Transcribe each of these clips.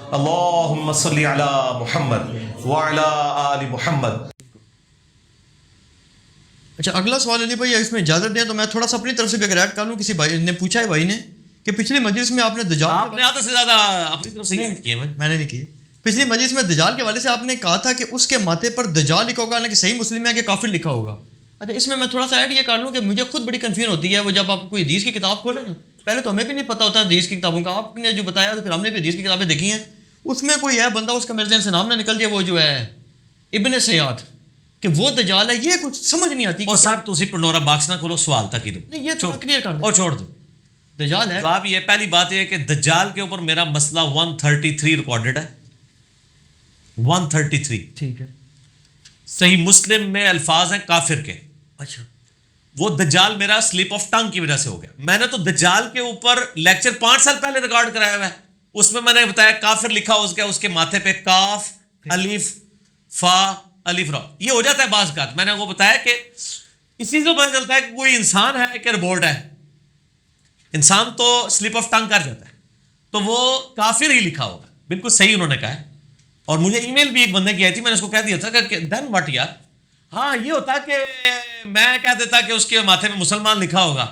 اللہم صلی علی محمد وعلی آل محمد. اچھا اگلا سوال علی بھائی اس میں اجازت دیں تو میں تھوڑا سا اپنی طرف سے بھی ایڈ کر لوں. کسی بھائی نے پوچھا ہے بھائی نے کہ پچھلی مجلس میں آپ نے دجال آپ نے آدھے سے زیادہ اپنی طرف سے کیے ہیں. میں نے نہیں کی. پچھلی مجلس میں دجال کے حوالے سے آپ نے کہا تھا کہ اس کے ماتھے پر دجال لکھا ہوگا، کہ صحیح مسلم میں کہ کافر لکھا ہوگا. اچھا اس میں تھوڑا سا ایڈ یہ کر لوں کہ مجھے خود بڑی کنفیوژن ہوتی ہے وہ جب آپ کوئی حدیث کی کتاب کھولیں نا، پہلے تو ہمیں بھی نہیں پتہ ہوتا حدیث کی کتابوں کا. آپ نے جو بتایا تو پھر ہم نے بھی حدیث کی کتابیں دیکھی ہیں، اس میں کوئی ہے بندہ، اس کا میرے ذہن سے نام نہ نکل جائے، وہ جو ہے ابن سیاد، کہ وہ دجال ہے. یہ کچھ سمجھ نہیں آتی. اور سر تسی پنڈورا باکس نہ کھولو، سوال تک ہی دو. نہیں یہ تھوڑا کلیئر کر دو. اور چھوڑ دو دجال ہے. جواب یہ پہلی بات یہ ہے کہ دجال کے اوپر میرا مسئلہ 133 ریکارڈڈ ہے. 133 ٹھیک ہے. صحیح مسلم میں الفاظ ہیں کافر کے. اچھا وہ دجال میرا سلپ آف ٹنگ کی وجہ سے ہو گیا. میں نے تو دجال کے اوپر لیکچر 5 سال پہلے ریکارڈ کرایا ہوا ہے. اس میں نے بتایا کافر لکھا اس کے ماتھے پہ کاف الف فا الف را. یہ ہو جاتا ہے بعض کا. میں نے وہ بتایا کہ اسی سے پتہ چلتا ہے کہ کوئی انسان ہے کہ روبوٹ ہے. انسان تو سلپ آف ٹنگ کر جاتا ہے، تو وہ کافر ہی لکھا ہوگا. بالکل صحیح انہوں نے کہا ہے. اور مجھے ای میل بھی ایک بندے کی آئی تھی، میں نے اس کو کہہ دیا تھا کہ دین واٹ یار. ہاں یہ ہوتا کہ میں کہہ دیتا کہ اس کے ماتھے میں مسلمان لکھا ہوگا،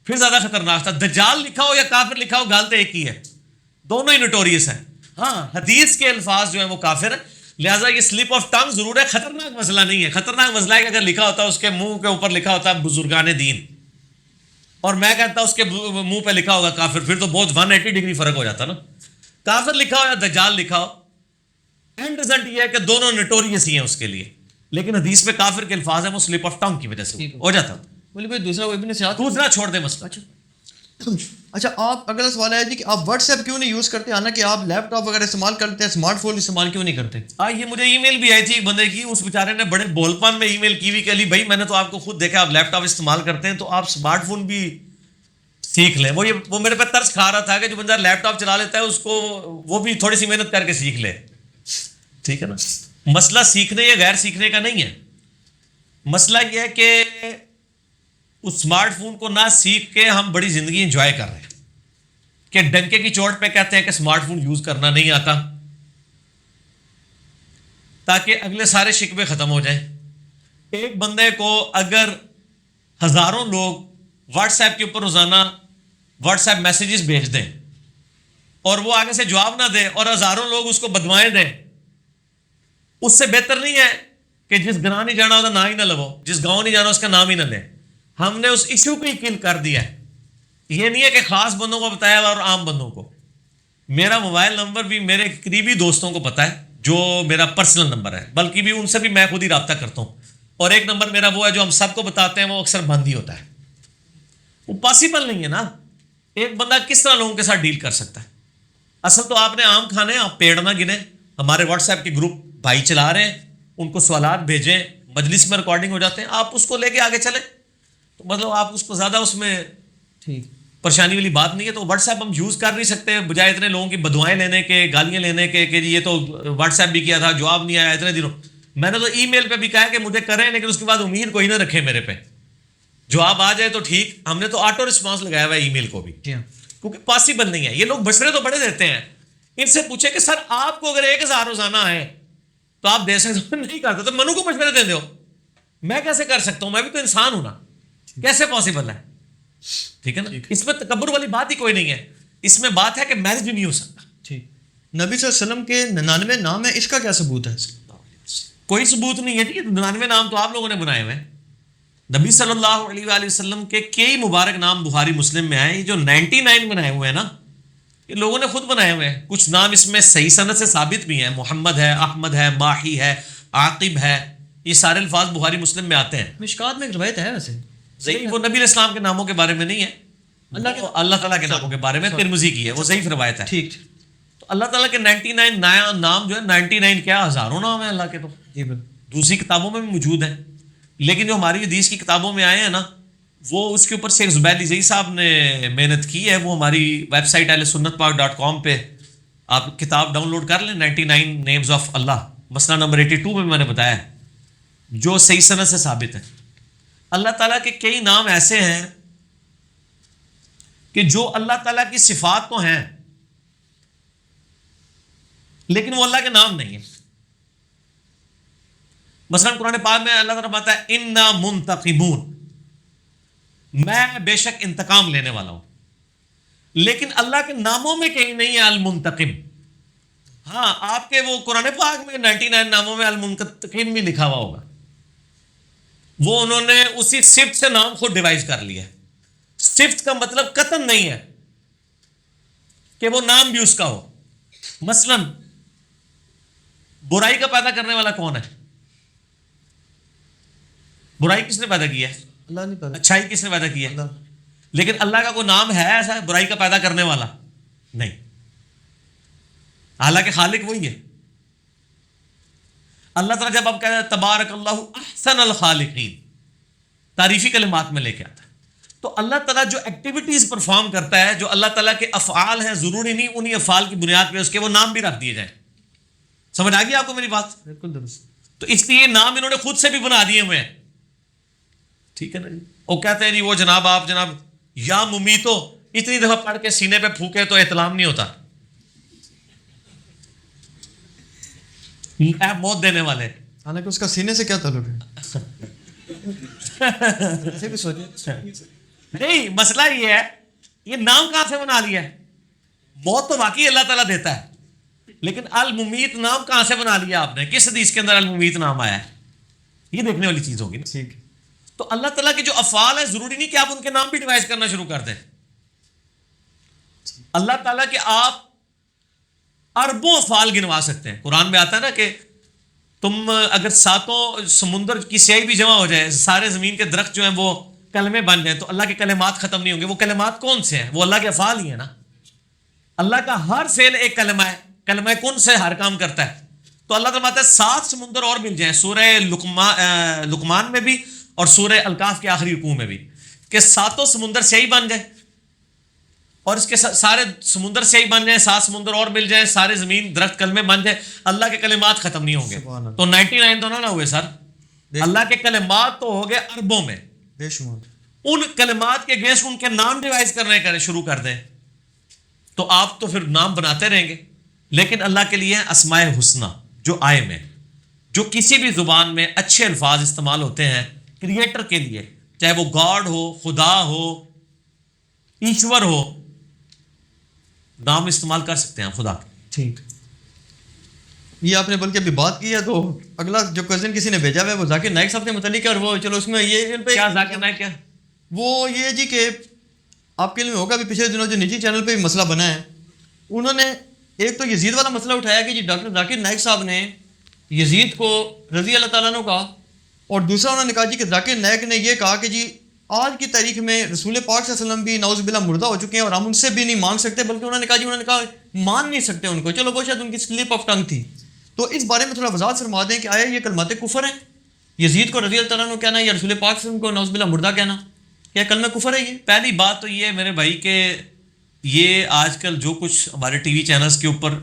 پھر زیادہ خطرناک تھا. دجال لکھا ہو یا کافر لکھا ہو گالتے ایک ہی ہے، دونوں ہی نوٹوریس ہیں. ہاں حدیث کے الفاظ جو ہیں وہ کافر ہیں، لہٰذا یہ سلپ آف ٹنگ ضرور ہے. خطرناک مسئلہ نہیں ہے. خطرناک مسئلہ ہے کہ اگر لکھا ہوتا اس کے منہ کے اوپر لکھا ہوتا بزرگان دین، اور میں کہتا اس کے منہ پہ لکھا ہوگا کافر، پھر تو بہت 180 ڈگری فرق ہو جاتا نا. کافر لکھا ہو یا دجال لکھا ہو، اینڈ رزلٹ یہ ہے کہ دونوں نوٹوریس ہی ہیں اس کے لیے. لیکن حدیث میں کافر کے الفاظ ہیں وہ سلپ آف ٹنگ کی وجہ سے ہو جاتا. بولے بھائی دوسرا وہ ابن سیاد. دوسرا چھوڑ دے مسئلہ. اچھا آپ اگلا سوال ہے جی کہ آپ واٹس ایپ کیوں نہیں یوز کرتے، حالانکہ آپ لیپ ٹاپ وغیرہ استعمال کرتے ہیں، اسمارٹ فون استعمال کیوں نہیں کرتے؟ یہ مجھے ای میل بھی آئی تھی ایک بندے کی، اس بیچارے نے بڑے بول پان میں ای میل کی ہوئی کہ علی بھائی میں نے تو آپ کو خود دیکھا آپ لیپ ٹاپ استعمال کرتے ہیں، تو آپ اسمارٹ فون بھی سیکھ لیں. وہ میرے پہ ترس کھا رہا تھا کہ جو بندہ لیپ ٹاپ چلا لیتا ہے اس کو وہ بھی تھوڑی سی محنت کر کے سیکھ لے. ٹھیک ہے نا. مسئلہ سیکھنے یا غیر سیکھنے کا نہیں ہے. مسئلہ یہ ہے کہ اس اسمارٹ فون کو نہ سیکھ کے ہم بڑی زندگی انجوائے کر رہے ہیں، کہ ڈنکے کی چوٹ پہ کہتے ہیں کہ اسمارٹ فون یوز کرنا نہیں آتا، تاکہ اگلے سارے شکوے ختم ہو جائیں. ایک بندے کو اگر ہزاروں لوگ واٹس ایپ کے اوپر روزانہ واٹس ایپ میسیجز بھیج دیں اور وہ آگے سے جواب نہ دے اور ہزاروں لوگ اس کو بدوائیں دیں، اس سے بہتر نہیں ہے کہ جس گناہ نہیں جانا ہوتا نہ ہی نہ لو، جس گاؤں نہیں جانا اس کا نام ہی نہ لیں. ہم نے اس ایشو کو ہی کل کر دیا ہے. یہ نہیں ہے کہ خاص بندوں کو بتایا اور عام بندوں کو. میرا موبائل نمبر بھی میرے قریبی دوستوں کو پتا ہے جو میرا پرسنل نمبر ہے، بلکہ بھی ان سے بھی میں خود ہی رابطہ کرتا ہوں. اور ایک نمبر میرا وہ ہے جو ہم سب کو بتاتے ہیں، وہ اکثر بند ہی ہوتا ہے. وہ پاسبل نہیں ہے نا. ایک بندہ کس طرح لوگوں کے ساتھ ڈیل کر سکتا ہے؟ اصل تو آپ نے عام کھانے، آپ پیڑ نہ گنے. ہمارے واٹس ایپ کے گروپ بھائی چلا رہے ہیں، ان کو سوالات بھیجیں، مجلس میں ریکارڈنگ ہو جاتے ہیں، آپ اس کو لے کے آگے چلیں. تو مطلب آپ اس کو زیادہ اس میں ٹھیک پریشانی والی بات نہیں ہے. تو واٹس ایپ ہم یوز کر نہیں سکتے بجائے اتنے لوگوں کی بدوائیں لینے کے، گالیاں لینے کے کہ یہ تو واٹس ایپ بھی کیا تھا جواب نہیں آیا اتنے دنوں. میں نے تو ای میل پہ بھی کہا کہ مجھے کریں، لیکن اس کے بعد امید کوئی نہ رکھے میرے پہ. جواب آ جائے تو ٹھیک. ہم نے تو آٹو رسپانس لگایا ہوا ہے ای میل کو بھی، کیونکہ پاسبل نہیں ہے. یہ لوگ بشرے تو بڑے دیتے ہیں. ان سے پوچھے کہ سر آپ کو اگر 1000 روزانہ ہے تو آپ دے سکتے ہو؟ نہیں کرتے تو منو کو مشورے دے دو. میں کیسے کر سکتا ہوں؟ میں بھی تو انسان ہوں نا. کیسے پاسبل ہے؟ ٹھیک ہے نا. اس میں تکبر والی بات ہی کوئی نہیں ہے. اس میں بات ہے کہ میرج بھی نہیں ہو سکتا. ٹھیک. نبی صلی اللہ علیہ وسلم کے 99 نام ہیں، اس کا کیا ثبوت ہے؟ کوئی ثبوت نہیں ہے جی. 99 نام تو آپ لوگوں نے بنائے ہوئے ہیں. نبی صلی اللہ علیہ وآلہ وسلم کے کئی مبارک نام بخاری مسلم میں آئے. یہ جو 99 بنائے ہوئے ہیں نا، یہ لوگوں نے خود بنائے ہوئے ہیں. کچھ نام اس میں صحیح سند سے ثابت بھی ہیں. محمد ہے، احمد ہے، ماہی ہے، عاقب ہے. یہ سارے الفاظ بخاری مسلم میں آتے ہیں. مشکات میں ایک روایت ہے ویسے، وہ نبی علیہ السلام کے ناموں کے بارے میں نہیں ہے، اللہ تعالیٰ کے ناموں کے بارے میں ترمذی کی ہے. وہ ضعیف روایت ہے. ٹھیک. تو اللہ تعالیٰ کے 99 نام جو ہے، 99 کیا ہزاروں نام ہیں اللہ کے. تو دوسری کتابوں میں بھی موجود ہیں، لیکن جو ہماری حدیث کی کتابوں میں آئے ہیں نا، وہ اس کے اوپر شیخ زبیر زئی صاحب نے محنت کی ہے. وہ ہماری ویب سائٹ ahlsunnatpark.com پہ آپ کتاب ڈاؤن لوڈ کر لیں. 99 نیمز آف اللہ، مسئلہ نمبر 82 میں نے بتایا ہے، جو صحیح سند سے ثابت ہے. اللہ تعالیٰ کے کئی نام ایسے ہیں کہ جو اللہ تعالیٰ کی صفات تو ہیں، لیکن وہ اللہ کے نام نہیں ہے. مثلا قرآن پاک میں اللہ تعالیٰ فرماتا ہے انا منتقمون، میں بے شک انتقام لینے والا ہوں. لیکن اللہ کے ناموں میں کہیں نہیں ہے المنتقم. ہاں آپ کے وہ قرآن پاک میں 99 ناموں میں المنتقم بھی لکھا ہوا ہوگا. وہ انہوں نے اسی صفت سے نام خود ڈیوائز کر لیا ہے. صفت کا مطلب قطعاً نہیں ہے کہ وہ نام بھی اس کا ہو. مثلا برائی کا پیدا کرنے والا کون ہے؟ برائی کس نے پیدا کی ہے؟ اللہ نہیں پتا. اچھائی کس نے پیدا کی ہے؟ اللہ. لیکن اللہ کا کوئی نام ہے ایسا برائی کا پیدا کرنے والا؟ نہیں. حالانکہ خالق وہی ہے. اللہ تعالیٰ جب آپ کہتے ہیں تبارک اللہ احسن الخالقین، تعریفی کلمات میں لے کے آتا ہے، تو اللہ تعالیٰ جو ایکٹیویٹیز پرفارم کرتا ہے، جو اللہ تعالیٰ کے افعال ہیں، ضروری نہیں انہی افعال کی بنیاد پہ اس کے وہ نام بھی رکھ دیے جائیں. سمجھ آ گئی آپ کو میری بات؟ بالکل درست. تو اس لیے نام انہوں نے خود سے بھی بنا دیے ہوئے ہیں. ٹھیک ہے نا جی. وہ کہتے ہیں جی وہ جناب آپ جناب یا ممیتو اتنی دفعہ پڑھ کے سینے پہ پھونکے تو احتلام نہیں ہوتا. اے موت دینے والے. حالانکہ اس کا سینے سے کیا تعلق ہے؟ ایسے بھی سوچے. نہیں، مسئلہ یہ ہے یہ نام کہاں سے بنا لیا ہے؟ موت تو واقعی اللہ تعالیٰ دیتا ہے، لیکن الممیت نام کہاں سے بنا لیا آپ نے؟ کس حدیث کے اندر الممیت نام آیا ہے؟ یہ دیکھنے والی چیز ہوگی نا. ٹھیک. تو اللہ تعالیٰ کے جو افعال ہیں ضروری نہیں کہ آپ ان کے نام بھی ڈیوائز کرنا شروع کر دیں. اللہ تعالیٰ کے آپ اربوں افعال گنوا سکتے ہیں. قرآن میں آتا ہے نا کہ تم اگر ساتوں سمندر کی سیاہی بھی جمع ہو جائے، سارے زمین کے درخت جو ہیں وہ کلمے بن جائیں، تو اللہ کے کلمات ختم نہیں ہوں گے. وہ کلمات کون سے ہیں؟ وہ اللہ کے افعال ہی ہیں نا. اللہ کا ہر فعل ایک کلمہ ہے، کلمہ کن سے ہر کام کرتا ہے. تو اللہ تعالیٰ ہے 7 سمندر اور مل جائیں، سورہ لقمان میں بھی اور سورہ الکاف کے آخری رکوع میں بھی، کہ 7 سمندر سیاہی بن جائیں اور اس کے سارے سمندر سیاہی بن جائیں، 7 سمندر اور مل جائیں، سارے زمین درخت کلمے بن جائیں، اللہ کے کلمات ختم نہیں ہوں گے. تو 99 تو نہ ہوئے سر، اللہ کے کلمات تو ہو گئے اربوں میں. بے شمار. ان کلمات کے اگینسٹ ان کے نام ڈیوائز کرنے شروع کر دیں تو آپ تو پھر نام بناتے رہیں گے. لیکن اللہ کے لیے اسماء حسنہ جو آئے میں، جو کسی بھی زبان میں اچھے الفاظ استعمال ہوتے ہیں کریٹر کے لیے، چاہے وہ گاڈ ہو، خدا ہو، ایشور ہو، نام استعمال کر سکتے ہیں خدا کے. ٹھیک. یہ آپ نے بلکہ ابھی بات کی ہے تو اگلا جو کزن کسی نے بھیجا ہوا ہے وہ ذاکر نائک صاحب کے متعلق ہے، اور وہ چلو اس میں یہ ان پہ کیا ذاکر نائک کیا وہ یہ جی کہ آپ کے علم میں ہوگا بھی پچھلے دنوں جو نجی چینل پہ بھی مسئلہ بنا ہے، انہوں نے ایک تو یزید والا مسئلہ اٹھایا کہ جی ڈاکٹر ذاکر نائک صاحب نے یزید کو رضی اللہ تعالیٰ عنہ کہا، اور دوسرا انہوں نے کہا جی کہ ذاکر نائک نے یہ کہا کہ جی آج کی تاریخ میں رسول پاک صلی اللہ علیہ وسلم بھی نعوذ باللہ مردہ ہو چکے ہیں اور ہم ان سے بھی نہیں مانگ سکتے، بلکہ انہوں نے کہا مان نہیں سکتے ان کو. چلو وہ شاید ان کی سلپ آف ٹنگ تھی. تو اس بارے میں تھوڑا وضاحت فرما دیں کہ آیا یہ کلمات کفر ہیں؟ یزید کو رضی اللہ تعالیٰ عنہ کہنا یا رسول پاک صلی اللہ علیہ وسلم کو نعوذ باللہ مردہ کہنا، کیا کلمہ کفر ہے یہ؟ پہلی بات تو یہ ہے میرے بھائی کہ یہ آج کل جو کچھ ہمارے ٹی وی چینلز کے اوپر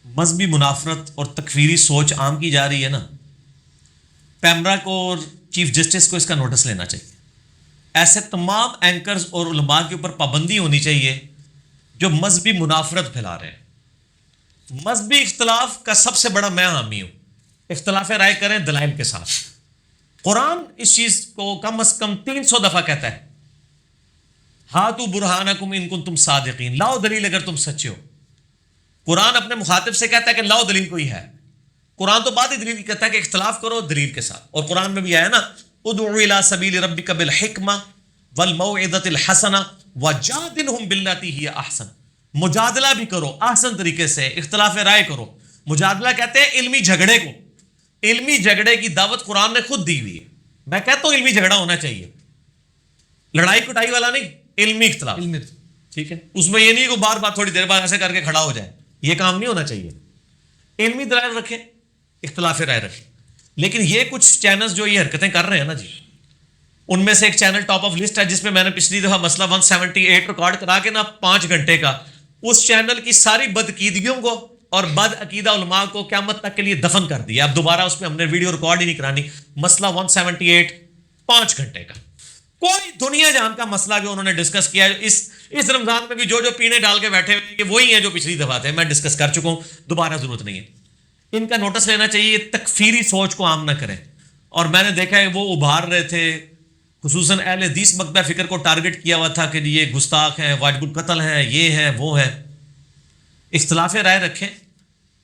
مذہبی منافرت اور تکفیری سوچ عام کی جا رہی ہے نا، پیمرا کو اور چیف جسٹس کو اس کا نوٹس لینا چاہیے. ایسے تمام اینکرز اور علماء کے اوپر پابندی ہونی چاہیے جو مذہبی منافرت پھیلا رہے ہیں. مذہبی اختلاف کا سب سے بڑا میں حامی ہوں. اختلاف رائے کریں دلائل کے ساتھ. قرآن اس چیز کو کم از کم 300 دفعہ کہتا ہے، ہاتھو برہانکم ان کنتم صادقین، لاؤ دلیل اگر تم سچے ہو. قرآن اپنے مخاطب سے کہتا ہے کہ لاؤ دلیل کوئی ہے. قرآن تو بعد ہی دلیل کہتا ہے کہ اختلاف کرو دلیل کے ساتھ. اور قرآن میں بھی آیا نا ادعو الی سبیل ربک بالحکمہ والموعظۃ الحسنہ وجادلہم باللتی ہی احسن. مجادلہ بھی کرو احسن طریقے سے، اختلاف رائے کرو. مجادلہ کہتے ہیں علمی جھگڑے کو. علمی جھگڑے کی دعوت قرآن نے خود دی ہوئی ہے. میں کہتا ہوں علمی جھگڑا ہونا چاہیے، لڑائی کٹائی والا نہیں، علمی اختلاف. ٹھیک ہے، اس میں یہ نہیں کہ بار بار تھوڑی دیر بعد ایسے کر کے کھڑا ہو جائے، یہ کام نہیں ہونا چاہیے. علمی دلائل رکھیں، اختلاف رائے رکھیں. لیکن یہ کچھ چینلز جو یہ حرکتیں کر رہے ہیں نا جی، ان میں سے ایک چینل ٹاپ آف لسٹ ہے جس میں نے پچھلی دفعہ مسئلہ 178 ریکارڈ کرا کے نا 5 گھنٹے کا، اس چینل کی ساری بدعقیدگیوں کو اور بد عقیدہ علماء کو قیامت تک کے لیے دفن کر دیا. اب دوبارہ اس میں ہم نے ویڈیو ریکارڈ ہی نہیں کرانی. مسئلہ 178 5 گھنٹے کا. کوئی دنیا جان کا مسئلہ جو انہوں نے ڈسکس کیا ہے اس رمضان میں بھی جو پینے ڈال کے بیٹھے ہوئے یہ وہی ہیں جو پچھلی دفعہ تھے. میں ڈسکس کر چکا ہوں, دوبارہ ضرورت نہیں ہے. ان کا نوٹس لینا چاہیے, تکفیری سوچ کو عام نہ کریں. اور میں نے دیکھا ہے وہ ابھار رہے تھے, خصوصاً اہل حدیث مکتبہ فکر کو ٹارگٹ کیا ہوا تھا کہ یہ گستاخ ہیں, واجب القتل ہیں, یہ ہیں وہ ہیں. اختلاف رائے رکھیں,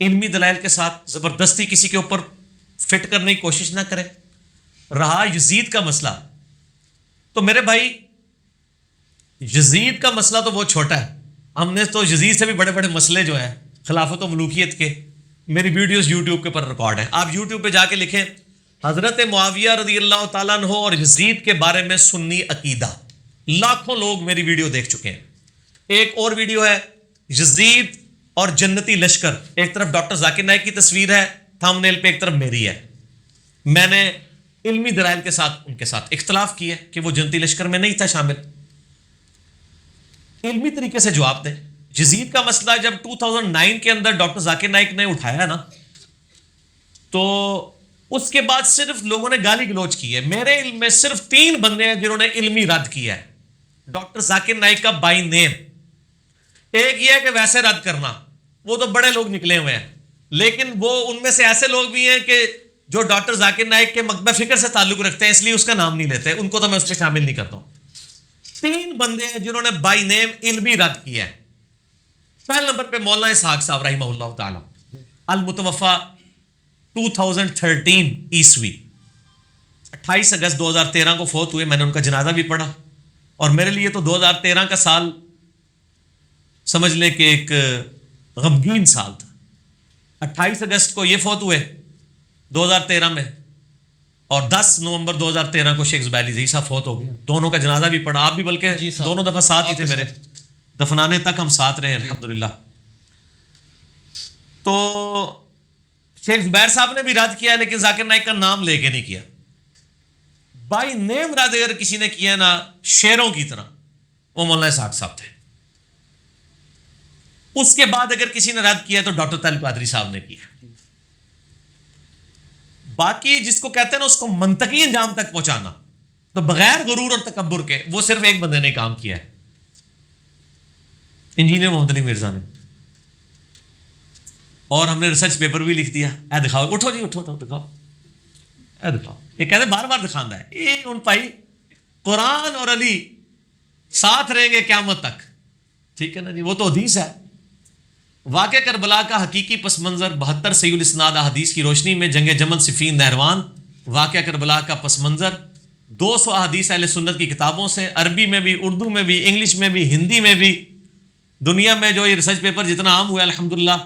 علمی دلائل کے ساتھ, زبردستی کسی کے اوپر فٹ کرنے کی کوشش نہ کریں. رہا یزید کا مسئلہ, تو میرے بھائی یزید کا مسئلہ تو بہت چھوٹا ہے. ہم نے تو یزید سے بھی بڑے بڑے مسئلے جو ہیں خلافت و ملوکیت کے, میری ویڈیوز یوٹیوب کے پر ریکارڈ ہیں. آپ یوٹیوب پہ جا کے لکھیں حضرت معاویہ رضی اللہ تعالیٰ عنہ اور یزید کے بارے میں سنی عقیدہ, لاکھوں لوگ میری ویڈیو دیکھ چکے ہیں. ایک اور ویڈیو ہے یزید اور جنتی لشکر, ایک طرف ڈاکٹر ذاکر نائک کی تصویر ہے تھم نیل پہ, ایک طرف میری ہے. میں نے علمی دلائل کے ساتھ ان کے ساتھ اختلاف کیا کہ وہ جنتی لشکر میں نہیں تھا شامل. علمی طریقے سے جواب دیں. یزید کا مسئلہ جب 2009 کے اندر ڈاکٹر ذاکر نائک نے اٹھایا نا, تو اس کے بعد صرف لوگوں نے گالی گلوچ کی ہے. میرے علم میں صرف 3 بندے ہیں جنہوں نے علمی رد کیا ہے ڈاکٹر ذاکر نائک کا بائی نیم. ایک یہ ہے کہ ویسے رد کرنا, وہ تو بڑے لوگ نکلے ہوئے ہیں, لیکن وہ ان میں سے ایسے لوگ بھی ہیں کہ جو ڈاکٹر ذاکر نائک کے مکتبہ فکر سے تعلق رکھتے ہیں, اس لیے اس کا نام نہیں لیتے, ان کو تو میں اس پہ شامل نہیں کرتا ہوں. 3 بندے ہیں جنہوں نے بائی نیم علمی رد کیا ہے. پہلے نمبر پہ مولانا اسحاق صاحب رحمہ اللہ تعالی, المتوفا 2013 عیسوی, 28 اگست 2013 کو فوت ہوئے. میں نے ان کا جنازہ بھی پڑھا, اور میرے لیے تو 2013 کا سال سمجھ لیں کہ ایک غمگین سال تھا. 28 اگست کو یہ فوت ہوئے 2013 میں, اور 10 نومبر 2013 کو شیخ زبیر علی صاحب فوت ہو گئے. دونوں کا جنازہ بھی پڑھا, آپ بھی بلکہ دونوں دفعہ ساتھ ہی تھے میرے, دفنانے تک ہم ساتھ رہے الحمدللہ. تو شیخ زبیر صاحب نے بھی رد کیا, لیکن ذاکر نائک کا نام لے کے نہیں کیا. بائی نیم رد اگر کسی نے کیا نا شیروں کی طرح, وہ مولانا اسحاق صاحب تھے. اس کے بعد اگر کسی نے رد کیا تو ڈاکٹر طالب قادری صاحب نے کیا. باقی جس کو کہتے ہیں نا اس کو منطقی انجام تک پہنچانا, تو بغیر غرور اور تکبر کے, وہ صرف ایک بندے نے کام کیا ہے, انجینئر محمد علی مرزا نے. اور ہم نے ریسرچ پیپر بھی لکھ دیا. اے دکھاؤ, اٹھو جی اٹھو, دکھاؤ, اے دکھاؤ. یہ کہتے ہیں بار بار دکھانا ہے. یہ ان بھائی قرآن اور علی ساتھ رہیں گے قیامت تک, ٹھیک ہے نا جی, وہ تو حدیث ہے. واقعہ کربلا کا حقیقی پس منظر 72 صحیح الاسناد احادیث کی روشنی میں جنگ جمل صفین نہروان. واقعہ کربلا کا پس منظر 200 احادیث اہل سنت کی کتابوں سے, عربی میں بھی, اردو میں بھی, انگلش میں بھی, ہندی میں بھی. دنیا میں جو یہ ریسرچ پیپر جتنا عام ہوا ہے الحمدللہ,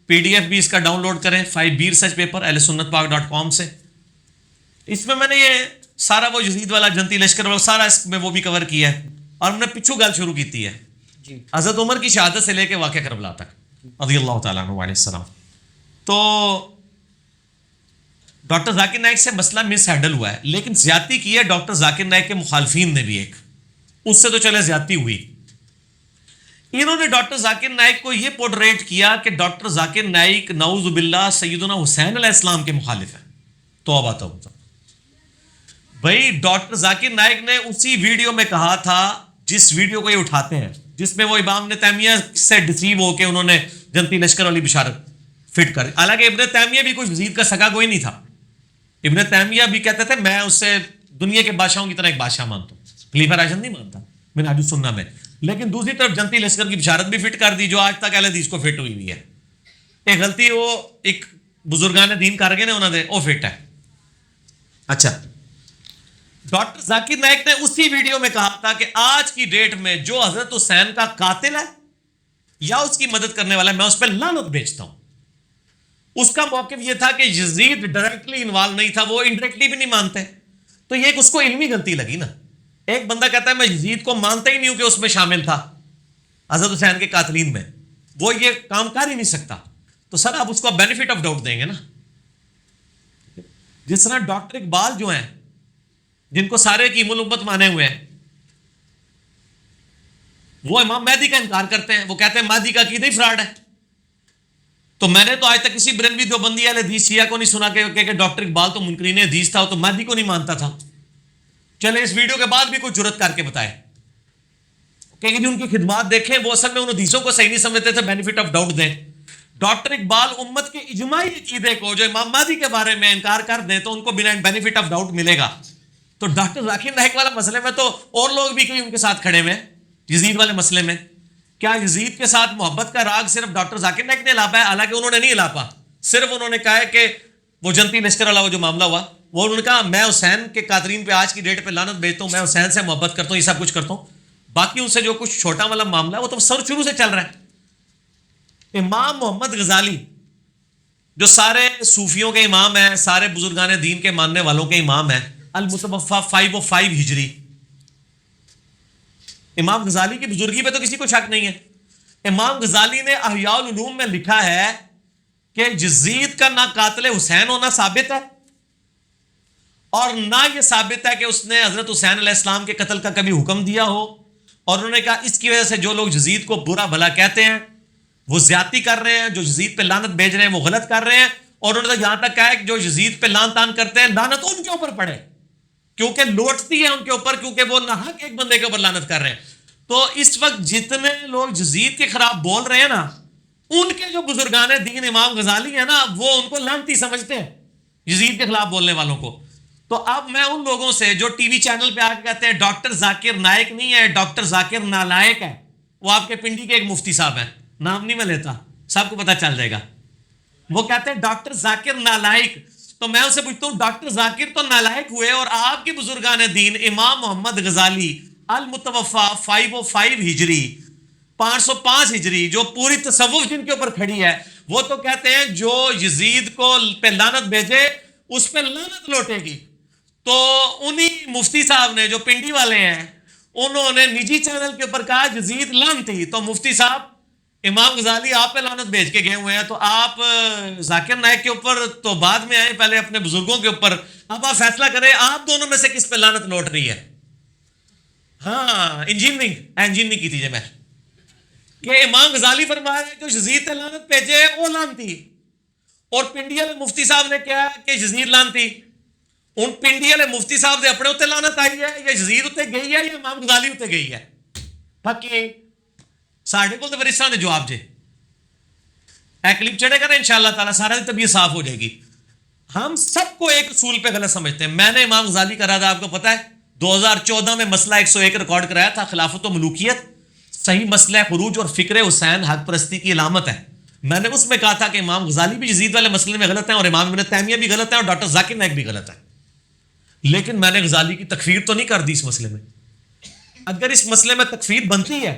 PDF بھی اس کا ڈاؤن لوڈ کریں, 5B ریسرچ پیپر اہل سنت پاک.com سے. اس میں نے یہ سارا وہ یزید والا, جنتی لشکر والا, سارا اس میں وہ بھی کور کیا ہے. اور ہم نے پچھو گل شروع کی ہے حضرت عمر کی شہادت سے لے کے واقعہ کربلا تک رضی اللہ تعالیٰ عنہ علیہ السلام. تو ڈاکٹر ذاکر نائک سے مسئلہ مس ہینڈل ہوا ہے, لیکن زیادتی کی ہے ڈاکٹر ذاکر نائک کے مخالفین نے بھی ایک, اس سے تو چلے زیادتی ہوئی. انہوں نے ڈاکٹر ذاکر نائک کو یہ پورٹریٹ کیا کہ ڈاکٹر ذاکر نائک نعوذ باللہ سیدنا حسین علیہ السلام کے مخالف ہیں. توبہ توبہ. بھائی ڈاکٹر ذاکر نائک نے اسی ویڈیو میں کہا تھا, جس ویڈیو کو یہ اٹھاتے ہیں, جس میں وہ امام ابن تیمیہ سے ڈسیو ہو کے انہوں نے جنتی لشکر والی بشارت فٹ کر. حالانکہ ابن تیمیہ بھی کوئی یزید کا سگا کوئی نہیں تھا. ابن تیمیہ بھی کہتے تھے میں اس سے دنیا کے بادشاہوں کی طرح ایک بادشاہ مانتا ہوں, خلیفہ راشد نہیں مانتا منہاج السنہ میں. لیکن دوسری طرف جنتی لشکر کی بشارت بھی فٹ کر دی, جو آج تک اہل حدیث کو فٹ ہوئی ہوئی ہے. ایک غلطی وہ ایک بزرگان دین کر گئے نے انہوں نے, وہ فٹ ہے. اچھا, ڈاکٹر ذاکر نائک نے اسی ویڈیو میں کہا تھا کہ آج کی ڈیٹ میں جو حضرت حسین کا قاتل ہے یا اس کی مدد کرنے والا ہے, میں اس پہ لعنت بھیجتا ہوں. اس کا موقف یہ تھا کہ یزید ڈائریکٹلی انوالو نہیں تھا, وہ انڈائریکٹلی بھی نہیں مانتے. تو یہ ایک اس کو علمی غلطی لگی نا. ایک بندہ کہتا ہے میں یزید کو مانتا ہی نہیں ہوں کہ اس میں شامل تھا حضرت حسین کے قاتلین میں, وہ یہ کام کر ہی نہیں سکتا. تو سر آپ اس کو بینیفٹ آف ڈاؤٹ دیں گے نا. جس طرح ڈاکٹر اقبال جو ہیں, جن کو سارے کی الامت مانے ہوئے ہیں, وہ امام مہدی کا انکار کرتے ہیں. وہ کہتے ہیں مہدی کا عقیدہ ہی فراڈ ہے. تو میں نے تو آج تک کسی بریلوی دیوبندی اہل حدیث شیعہ کو نہیں سنا کہ ڈاکٹر اقبال تو منکرین حدیث تھا, وہ تو مہدی کو نہیں مانتا تھا. چلے اس ویڈیو کے بعد بھی کوئی جرت کر کے بتائے کہ ان کی خدمات دیکھیں، وہ اصل میں ان حدیثوں کو صحیح نہیں سمجھتے تھے، بینیفٹ آف ڈاؤٹ دیں. ڈاکٹر اقبال امت کے اجماعی عقیدے کو جو امام مہدی کے بارے میں انکار کر دیں تو ان کو بنا بینیفٹ آف ڈاؤٹ ملے گا. تو ڈاکٹر ذاکر نائک والا مسئلے میں تو اور لوگ بھی کہیں ان کے ساتھ کھڑے ہوئے یزید والے مسئلے میں. کیا یزید کے ساتھ محبت کا راگ صرف ڈاکٹر ذاکر نائک نے الاپا ہے؟ حالانکہ انہوں نے نہیں الاپا، صرف انہوں نے کہا ہے کہ وہ جنتی لشکر والا وہ جو معاملہ ہوا، وہ انہوں نے کہا میں حسین کے قاتلین پہ آج کی ڈیٹ پہ لعنت بھیجتا ہوں، میں حسین سے محبت کرتا ہوں، یہ سب کچھ کرتا ہوں. باقی ان سے جو کچھ چھوٹا والا معاملہ ہے وہ تو سر شروع سے چل رہا ہے. امام محمد غزالی جو سارے صوفیوں کے امام ہیں، سارے بزرگان دین کے ماننے والوں کے امام ہیں، المتوفا 505 ہجری. امام غزالی کی بزرگی پہ تو کسی کو شک نہیں ہے. امام غزالی نے احیاء العلوم میں لکھا ہے کہ یزید کا نہ قاتل حسین ہونا ثابت ہے اور نہ یہ ثابت ہے کہ اس نے حضرت حسین علیہ السلام کے قتل کا کبھی حکم دیا ہو. اور انہوں نے کہا اس کی وجہ سے جو لوگ یزید کو برا بھلا کہتے ہیں وہ زیادتی کر رہے ہیں، جو یزید پہ لعنت بھیج رہے ہیں وہ غلط کر رہے ہیں. اور انہوں نے یہاں تک کہا ہے کہ جو یزید پہ لعن طعن کرتے ہیں لعنت ان کے اوپر پڑے، کیونکہ لوٹتی ہے ان کے اوپر، کیونکہ وہ ناحق ایک بندے کے اوپر لعنت کر رہے ہیں. تو اس وقت جتنے لوگ یزید کے خلاف بول رہے ہیں نا، ان کے جو بزرگان دین امام غزالی ہیں نا، وہ ان کو لعنتی سمجھتے ہیں یزید کے خلاف بولنے والوں کو. تو اب میں ان لوگوں سے جو ٹی وی چینل پہ آ کے کہتے ہیں ڈاکٹر ذاکر نائک نہیں ہے، ڈاکٹر ذاکر نالائق ہے، وہ آپ کے پنڈی کے ایک مفتی صاحب ہیں، نام نہیں میں لیتا، سب کو پتہ چل جائے گا. وہ کہتے ہیں ڈاکٹر ذاکر نالائق. تو میں ان سے پوچھتا ہوں ڈاکٹر ذاکر تو نالائق ہوئے اور آپ کے بزرگان دین امام محمد غزالی المتوفا 505 ہجری 505 ہجری جو پوری تصوف جن کے اوپر کھڑی ہے، وہ تو کہتے ہیں جو یزید کو پہ لعنت بھیجے اس پہ لعنت لوٹے گی. تو انہی مفتی صاحب نے جو پنڈی والے ہیں انہوں نے نجی چینل کے اوپر کہا یزید لعنتی. تو مفتی صاحب امام غزالی آپ پہ لعنت بھیج کے گئے ہوئے ہیں، تو آپ ذاکر نائک کے اوپر تو بعد میں آئے، پہلے اپنے بزرگوں کے اوپر. اب آپ فیصلہ کریں آپ دونوں میں سے کس پہ لعنت لوٹ رہی ہے. ہاں انجینئرنگ کی تھی میں کہ امام غزالی فرما رہے ہیں جو یزید پہ لعنت بھیجے وہ لعنتی، اور پنڈی والے مفتی صاحب نے کہا کہ یزید لعنتی. ان پنڈی والے مفتی صاحب دے اپنے اتنے لعنت آئی ہے یا یزید اتنے گئی ہے یا امام غزالی اتنے گئی ہے؟ پکی ساڑھے کو تو پھر اس طرح نے جواب جے اے کلپ چڑھے گا نا انشاءاللہ تعالیٰ سارا دن طبیعت صاف ہو جائے گی. ہم سب کو ایک اصول پہ غلط سمجھتے ہیں. میں نے امام غزالی کرا تھا، آپ کو پتا ہے 2014 میں مسئلہ 101 ریکارڈ کرایا تھا، خلافت و ملوکیت صحیح مسئلہ خروج اور فکر حسین حق پرستی کی علامت ہے. میں نے اس میں کہا تھا کہ امام غزالی بھی یزید والے مسئلے میں غلط ہیں اور امام ابن تیمیہ بھی غلط ہیں اور ڈاکٹر ذاکر نائک بھی غلط ہے. لیکن میں نے غزالی کی تکفیر تو نہیں کر دی اس مسئلے میں. اگر اس مسئلے میں تکفیر بنتی ہے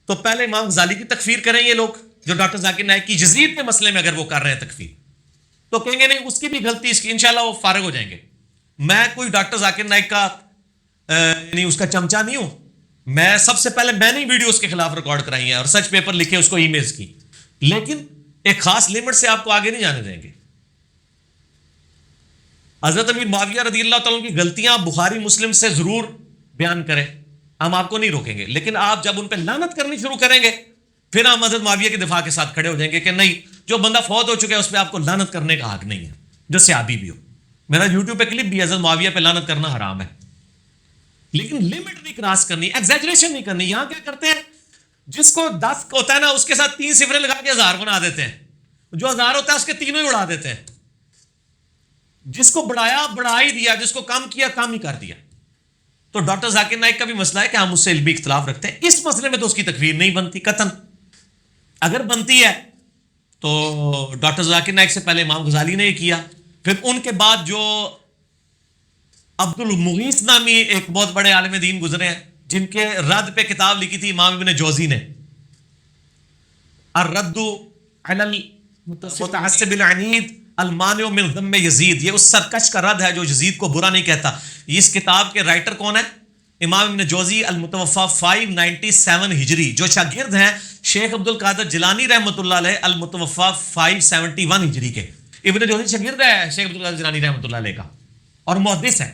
تو پہلے امام غزالی کی تکفیر کریں یہ لوگ جو ڈاکٹر ذاکر نائک کی یزید کے مسئلے میں اگر وہ کر رہے ہیں تکفیر، تو کہیں گے نہیں اس کی بھی غلطی، اس کی انشاءاللہ وہ فارغ ہو جائیں گے. میں کوئی ڈاکٹر ذاکر نائک کا یعنی اس کا چمچہ نہیں ہوں. میں سب سے پہلے میں نے ویڈیو اس کے خلاف ریکارڈ کرائی ہیں اور سچ پیپر لکھے اس کو ای میلز کی، لیکن ایک خاص لمٹ سے آپ کو آگے نہیں جانے دیں گے. حضرت امیر معاویہ رضی اللہ تعالیٰ کی غلطیاں بخاری مسلم سے ضرور بیان کریں، ہم آپ کو نہیں روکیں گے، لیکن آپ جب ان پہ لعنت کرنی شروع کریں گے پھر ہم حضرت معاویہ کے دفاع کے ساتھ کھڑے ہو جائیں گے کہ نہیں، جو بندہ فوت ہو چکا ہے اس پہ آپ کو لعنت کرنے کا حق نہیں ہے، جو صحابی بھی ہو. میرا یوٹیوب پہ کلپ بھی حضرت معاویہ پہ لعنت کرنا حرام ہے، لیکن لمٹ نہیں کراس کرنی، ایگزیجریشن نہیں کرنی. یہاں کیا کرتے ہیں، جس کو 10 ہوتا ہے نا اس کے ساتھ 3 صفریں لگا کے 1000 بنا دیتے ہیں، جو 1000 ہوتا ہے اس کے تینوں ہی اڑا دیتے ہیں. جس کو بڑھایا بڑھا ہی دیا، جس کو کم کیا کم ہی کر دیا. تو ڈاکٹر ذاکر نائک کا بھی مسئلہ ہے کہ ہم اس سے علمی اختلاف رکھتے ہیں. اس مسئلے میں تو اس کی تکفیر نہیں بنتی قطعاً. اگر بنتی ہے تو ڈاکٹر ذاکر نائک سے پہلے امام غزالی نے یہ کیا، پھر ان کے بعد جو عبد المغیث نامی ایک بہت بڑے عالم دین گزرے ہیں جن کے رد پہ کتاب لکھی تھی امام ابن جوزی نے، الرد علی المتعصب العنید المانع من ذم یزید. یہ اس سرکش کا رد ہے جو یزید کو برا نہیں کہتا. اس کتاب کے رائٹر کون ہے؟ امام ابن جوزی المتوفا 597 ہجری، جو شاگرد ہیں شیخ عبد القادر جیلانی رحمۃ اللہ علیہ المتوفا 571 ہجری کے. ابن جوزی شاگرد ہے شیخ عبد القادر جیلانی رحمۃ اللہ علیہ کا اور محدث ہے.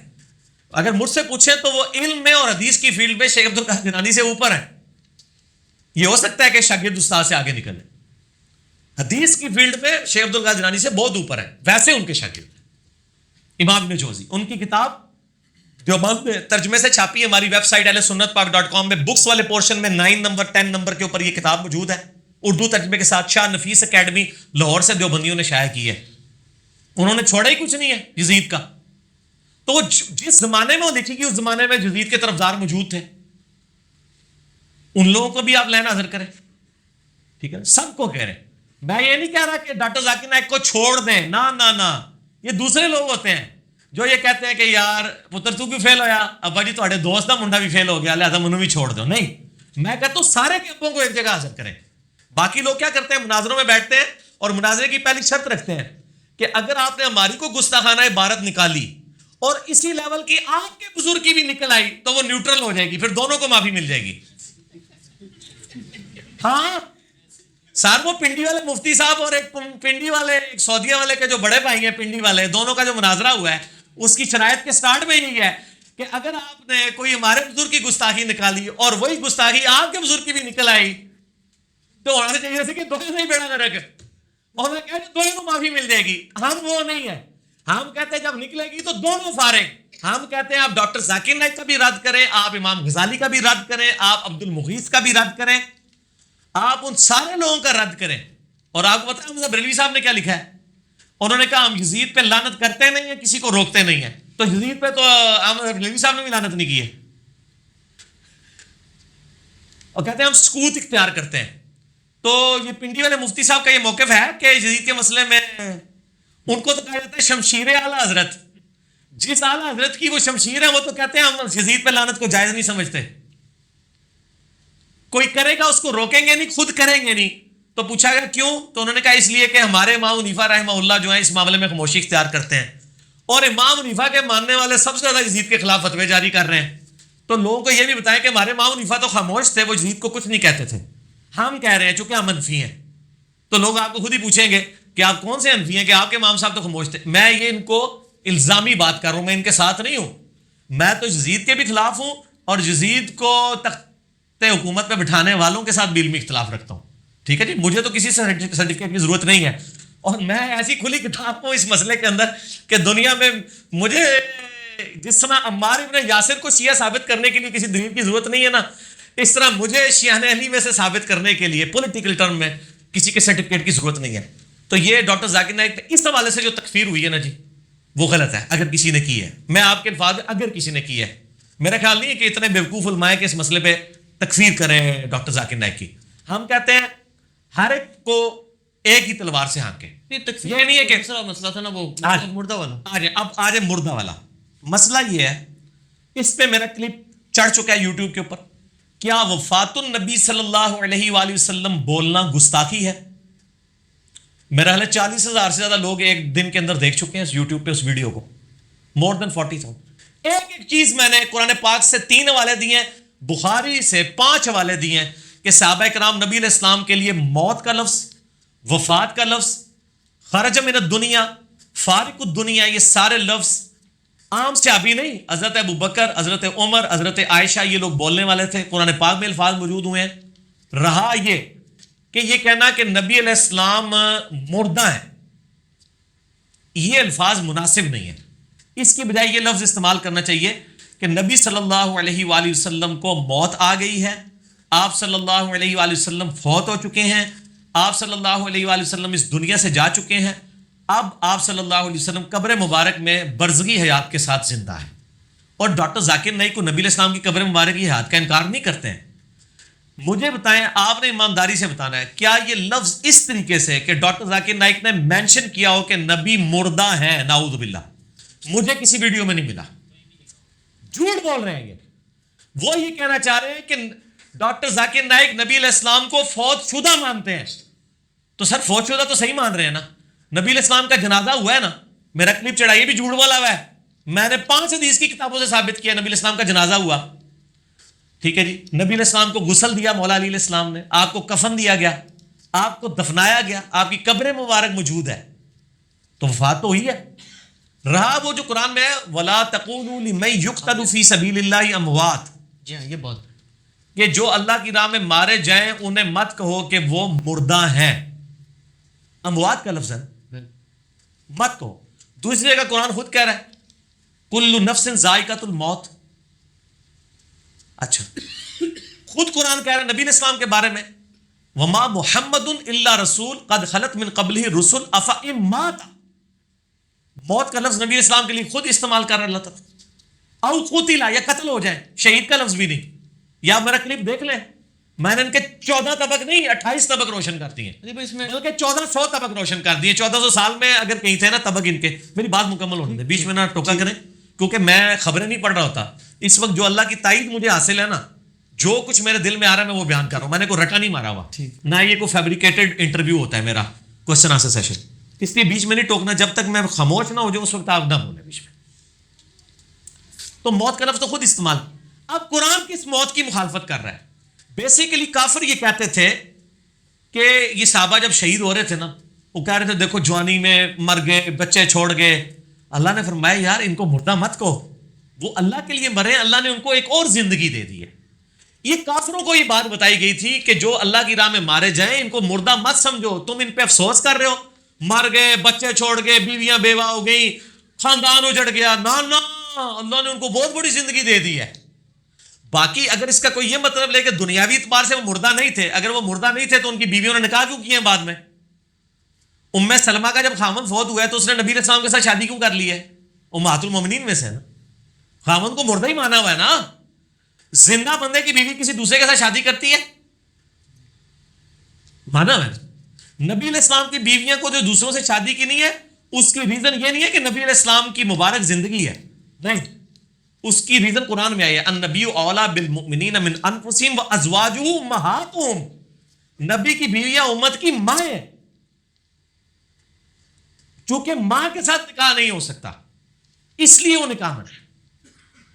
اگر مجھ سے پوچھیں تو وہ علم میں اور حدیث کی فیلڈ میں شیخ عبد القادر جیلانی سے اوپر ہے. یہ ہو سکتا ہے کہ شاگرد استاد سے آگے نکلے، حدیث کی فیلڈ میں شیخ عبد القادر جیلانی سے بہت اوپر ہے، ویسے ان کے شاگرد امام ابن جوزی. ان کی کتاب دیوبند میں ترجمے سے چھاپی ہے ہماری ویب سائٹ ahlsunnatpak.com میں بکس والے پورشن میں 9 نمبر 10 نمبر کے اوپر یہ کتاب موجود ہے اردو ترجمے کے ساتھ. شاہ نفیس اکیڈمی لاہور سے دیوبندیوں نے شائع کی ہے. انہوں نے چھوڑا ہی کچھ نہیں ہے یزید کا. تو جس زمانے میں وہ لکھی گئی اس زمانے میں یزید کے طرفدار موجود تھے. ان لوگوں کو بھی آپ لین حاضر کریں. ٹھیک ہے, سب کو کہہ رہے ہیں. میں یہ نہیں کہہ رہا کہ ڈاکٹر ذاکر نائک کو چھوڑ دیں, نہ یہ دوسرے لوگ ہوتے ہیں جو یہ کہتے ہیں کہ یار پتر تو بھی فیل ہویا, ابا جی تھوڑے دوست کا منڈا بھی فیل ہو گیا لہذا منو بھی چھوڑ دو. نہیں, میں کہتا ہوں سارے کے ابوں کو ایک جگہ حاضر کریں. باقی لوگ کیا کرتے ہیں, مناظروں میں بیٹھتے ہیں اور مناظرے کی پہلی شرط رکھتے ہیں کہ اگر آپ نے ہماری کو گستاخانہ عبارت نکالی اور اسی لیول کی آپ کے بزرگ کی بھی نکل آئی تو وہ نیوٹرل ہو جائے گی, پھر دونوں کو معافی مل جائے گی. ہاں سر, وہ پنڈی والے مفتی صاحب اور ایک پنڈی والے ایک سعودیہ والے کے جو بڑے بھائی ہیں پنڈی والے, دونوں کا جو مناظرہ ہوا ہے اس کی شرائط کے سٹارٹ میں یہی ہے کہ اگر آپ نے کوئی ہمارے بزرگ کی گستاخی نکالی اور وہی گستاخی آپ کے بزرگ کی بھی نکل آئی تو ہونا چاہیے جیسے کہ دونوں سے ہی بیڑا نہ رکھ, اور میں کہتے دونوں کو معافی مل جائے گی. ہم وہ نہیں ہے, ہم کہتے ہیں جب نکلے گی تو دونوں فارغ. ہم کہتے ہیں آپ ڈاکٹر ذاکر نائک کا بھی رد کریں, آپ امام غزالی کا بھی رد کریں, آپ عبد المغیث کا بھی رد کریں, آپ ان سارے لوگوں کا رد کریں. اور آپ کو پتا ہے بریلوی صاحب نے کیا لکھا ہے, انہوں نے کہا ہم یزید پہ لعنت کرتے نہیں ہیں, کسی کو روکتے نہیں ہیں. تو یزید پہ تو بریلوی صاحب نے بھی لعنت نہیں کی ہے, اور کہتے ہیں ہم سکوت اختیار کرتے ہیں. تو یہ پنڈی والے مفتی صاحب کا یہ موقف ہے کہ یزید کے مسئلے میں ان کو تو کہا جاتا ہے شمشیر اعلیٰ حضرت. جس اعلیٰ حضرت کی وہ شمشیر ہے وہ تو کہتے ہیں ہم یزید پہ لعنت کو جائز نہیں سمجھتے. کوئی کرے گا اس کو روکیں گے نہیں, خود کریں گے نہیں. تو پوچھا گیا کیوں, تو انہوں نے کہا اس لیے کہ ہمارے امام حنیفہ رحمہ اللہ جو ہیں اس معاملے میں خاموشی اختیار کرتے ہیں, اور امام حنیفہ کے ماننے والے سب سے زیادہ یزید کے خلاف فتوے جاری کر رہے ہیں. تو لوگوں کو یہ بھی بتائیں کہ ہمارے امام حنیفہ تو خاموش تھے, وہ یزید کو کچھ نہیں کہتے تھے. ہم کہہ رہے ہیں چونکہ ہم حنفی ہیں. تو لوگ آپ کو خود ہی پوچھیں گے کہ آپ کون سے حنفی ہیں کہ آپ کے امام صاحب تو خاموش تھے. میں یہ ان کو الزامی بات کر رہا ہوں, میں ان کے ساتھ نہیں ہوں. میں تو یزید کے بھی خلاف ہوں اور یزید کو تخت حکومت پہ بٹھانے والوں کے ساتھ بھی علمی اختلاف رکھتا ہوں. ٹھیک ہے جی, مجھے تو کسی سرٹیفکیٹ کی ضرورت نہیں ہے, اور میں ایسی کھلی کتاب ہوں اس مسئلے کے اندر کہ دنیا میں مجھے جس طرح عمار ابن یاسر کو شیعہ ثابت کرنے کے لیے کسی دلیل کی ضرورت نہیں ہے نا, اس طرح مجھے شیعہ اہلی میں سے ثابت کرنے کے لیے پولیٹیکل ٹرم میں کسی کے سرٹیفکیٹ کی ضرورت نہیں ہے. تو یہ ڈاکٹر ذاکر نائک پہ اس حوالے سے جو تکفیر ہوئی ہے نا جی, وہ غلط ہے اگر کسی نے کی ہے. میں آپ کے الفاظ اگر کسی نے کی ہے, میرا خیال نہیں ہے کہ اتنے بیوقوف علماء کے اس مسئلے پہ تکفیر کریں ڈاکٹر ذاکر نائک کی. ہم کہتے ہیں ہر ایک کو ایک ہی تلوار سے ہانکے. یہ نہیں ہے کہ دوسرا مسئلہ تھا نا وہ مردہ والا. اب آج مردہ والا مسئلہ یہ ہے, اس پہ میرا کلپ چڑھ چکا ہے یوٹیوب کے اوپر. کیا وفات النبی صلی اللہ علیہ وآلہ وسلم بولنا گستاخی ہے؟ میرا خیال ہے 40,000 سے زیادہ لوگ ایک دن کے اندر دیکھ چکے ہیں اس یوٹیوب پہ اس ویڈیو کو, مور دین 40,000. ایک چیز میں نے قرآن پاک سے 3 حوالے دیے ہیں, بخاری سے 5 حوالے دیے ہیں کہ صحابہ کرام نبی علیہ السلام کے لیے موت کا لفظ, وفات کا لفظ, خرج من الدنیا, فارق الدنیا, یہ سارے لفظ عام صحابی نہیں, حضرت ابو بکر, حضرت عمر, حضرت عائشہ, یہ لوگ بولنے والے تھے. قرآن پاک میں الفاظ موجود ہوئے ہیں. رہا یہ کہ یہ کہنا کہ نبی علیہ السلام مردہ ہیں, یہ الفاظ مناسب نہیں ہے. اس کی بجائے یہ لفظ استعمال کرنا چاہیے کہ نبی صلی اللہ علیہ وآلہ وسلم کو موت آ گئی ہے, آپ صلی اللہ علیہ وآلہ وسلم فوت ہو چکے ہیں, آپ صلی اللہ علیہ وآلہ وسلم اس دنیا سے جا چکے ہیں, اب آپ صلی اللہ علیہ وسلم قبر مبارک میں برزخی حیات کے ساتھ زندہ ہیں. اور ڈاکٹر ذاکر نائک کو نبی علیہ السلام کی قبر مبارک کی حیات کا انکار نہیں کرتے ہیں. مجھے بتائیں, آپ نے ایمانداری سے بتانا ہے, کیا یہ لفظ اس طریقے سے کہ ڈاکٹر ذاکر نائک نے مینشن کیا ہو کہ نبی مردہ ہیں, نعوذ باللہ, مجھے کسی ویڈیو میں نہیں ملا. جھوٹ بول رہے ہیں یہ. وہ یہ کہنا چاہ رہے ہیں کہ ڈاکٹر ذاکر نائک نبی علیہ السلام کو فوت شدہ مانتے ہیں. تو سر فوت شدہ تو صحیح مان رہے ہیں نا, نبی علیہ السلام کا جنازہ ہوا ہے نا, میرا کلپ چڑھا, یہ بھی جھوٹ بولا ہوا ہے. میں نے 5 حدیث کی کتابوں سے ثابت کیا نبی علیہ السلام کا جنازہ ہوا. ٹھیک ہے جی, نبی علیہ السلام کو غسل دیا مولا علی علیہ السلام نے, آپ کو کفن دیا گیا, آپ کو دفنایا گیا, آپ کی قبر مبارک موجود ہے, تو وفات تو ہوئی ہے. رہا وہ جو قرآن میں ہے وَلَا تَقُولُوا لِمَن يُقْتَلُ فِي سَبِيلِ اللَّهِ أَمْوَاتٌ, جی ہاں, یہ بات کہ جو اللہ کی راہ میں مارے جائیں انہیں مت کہو کہ وہ مردہ ہیں. اموات کا لفظ ہے, مت کہو. دوسری جگہ قرآن خود کہہ رہا ہے کل نفس ذائقۃ الموت. اچھا خود قرآن کہہ رہا ہے نبی علیہ السلام کے بارے میں وما محمد الا رسول قد خلت من قبلہ رسل افئن مات. موت کا لفظ نبی علیہ السلام کے لیے خود استعمال کر رہا ہے اللہ تعالیٰ. او قتل یا قتل ہو جائے, شہید کا لفظ بھی نہیں. یا میرا کلپ دیکھ لیں, میں نے ان کے 14 طبق نہیں 28 طبق روشن کر دیے, اس میں بلکہ 1400 طبق روشن کر دیے. 1400 سال میں اگر کہیں تھے نا طبق ان کے. میری بات مکمل ہونے دیں, بیچ میں نہ ٹوکا کریں, کیونکہ میں خبریں نہیں پڑھ رہا ہوتا اس وقت. جو اللہ کی تائید مجھے حاصل ہے نا, جو کچھ میرے دل میں آ رہا ہے میں وہ بیان کر رہا ہوں. میں نے کوئی رٹا نہیں مارا ہوا, نہ یہ کوئی فیبریکیٹڈ انٹرویو ہوتا ہے میرا کوشچن آنسر سیشن. اس لیے بیچ میں نہیں ٹوکنا, جب تک میں خاموش نہ ہو جاؤں اس وقت آپ نہ بولیں بیچ میں. تو موت کا لفظ تو خود استعمال. اب قرآن کس موت کی مخالفت کر رہا ہے؟ بیسیکلی کافر یہ کہتے تھے کہ یہ صحابہ جب شہید ہو رہے تھے نا, وہ کہہ رہے تھے دیکھو جوانی میں مر گئے, بچے چھوڑ گئے. اللہ نے فرمایا یار ان کو مردہ مت کہو, وہ اللہ کے لیے مرے, اللہ نے ان کو ایک اور زندگی دے دی ہے. یہ کافروں کو یہ بات بتائی گئی تھی کہ جو اللہ کی راہ میں مارے جائیں ان کو مردہ مت سمجھو. تم ان پہ افسوس کر رہے ہو, مر گئے, بچے چھوڑ گئے, بیویاں بیوہ ہو گئی, خاندان اجڑ گیا. نہ اللہ نے ان کو بہت بڑی زندگی دے دی ہے. باقی اگر اس کا کوئی یہ مطلب لے کہ دنیاوی اعتبار سے وہ مردہ نہیں تھے, اگر وہ مردہ نہیں تھے تو ان کی بیویوں نے نکاح کیوں کیے ہیں بعد میں؟ ام سلمہ کا جب خامن فوت ہوا ہے تو اس نے نبی علیہ السلام کے ساتھ شادی کیوں کر لی ہے؟ امہات المومنین میں سے ہے نا. خامن کو مردہ ہی مانا ہوا ہے نا. زندہ بندے کی بیوی کسی دوسرے کے ساتھ شادی کرتی ہے؟ مانا ہوا ہے. نبی علیہ السلام کی بیویاں کو جو دوسروں سے شادی کی نہیں ہے اس کی ریزن یہ نہیں ہے کہ نبی علیہ السلام کی مبارک زندگی ہے, نہیں. اس کی ریزن قرآن میں آئی ہے, النبی اولا بالمؤمنین من انفسہم وازواجہ امہاتہم. نبی کی بیویاں امت کی ماں ہیں, چونکہ ماں کے ساتھ نکاح نہیں ہو سکتا اس لیے وہ نکاح میں.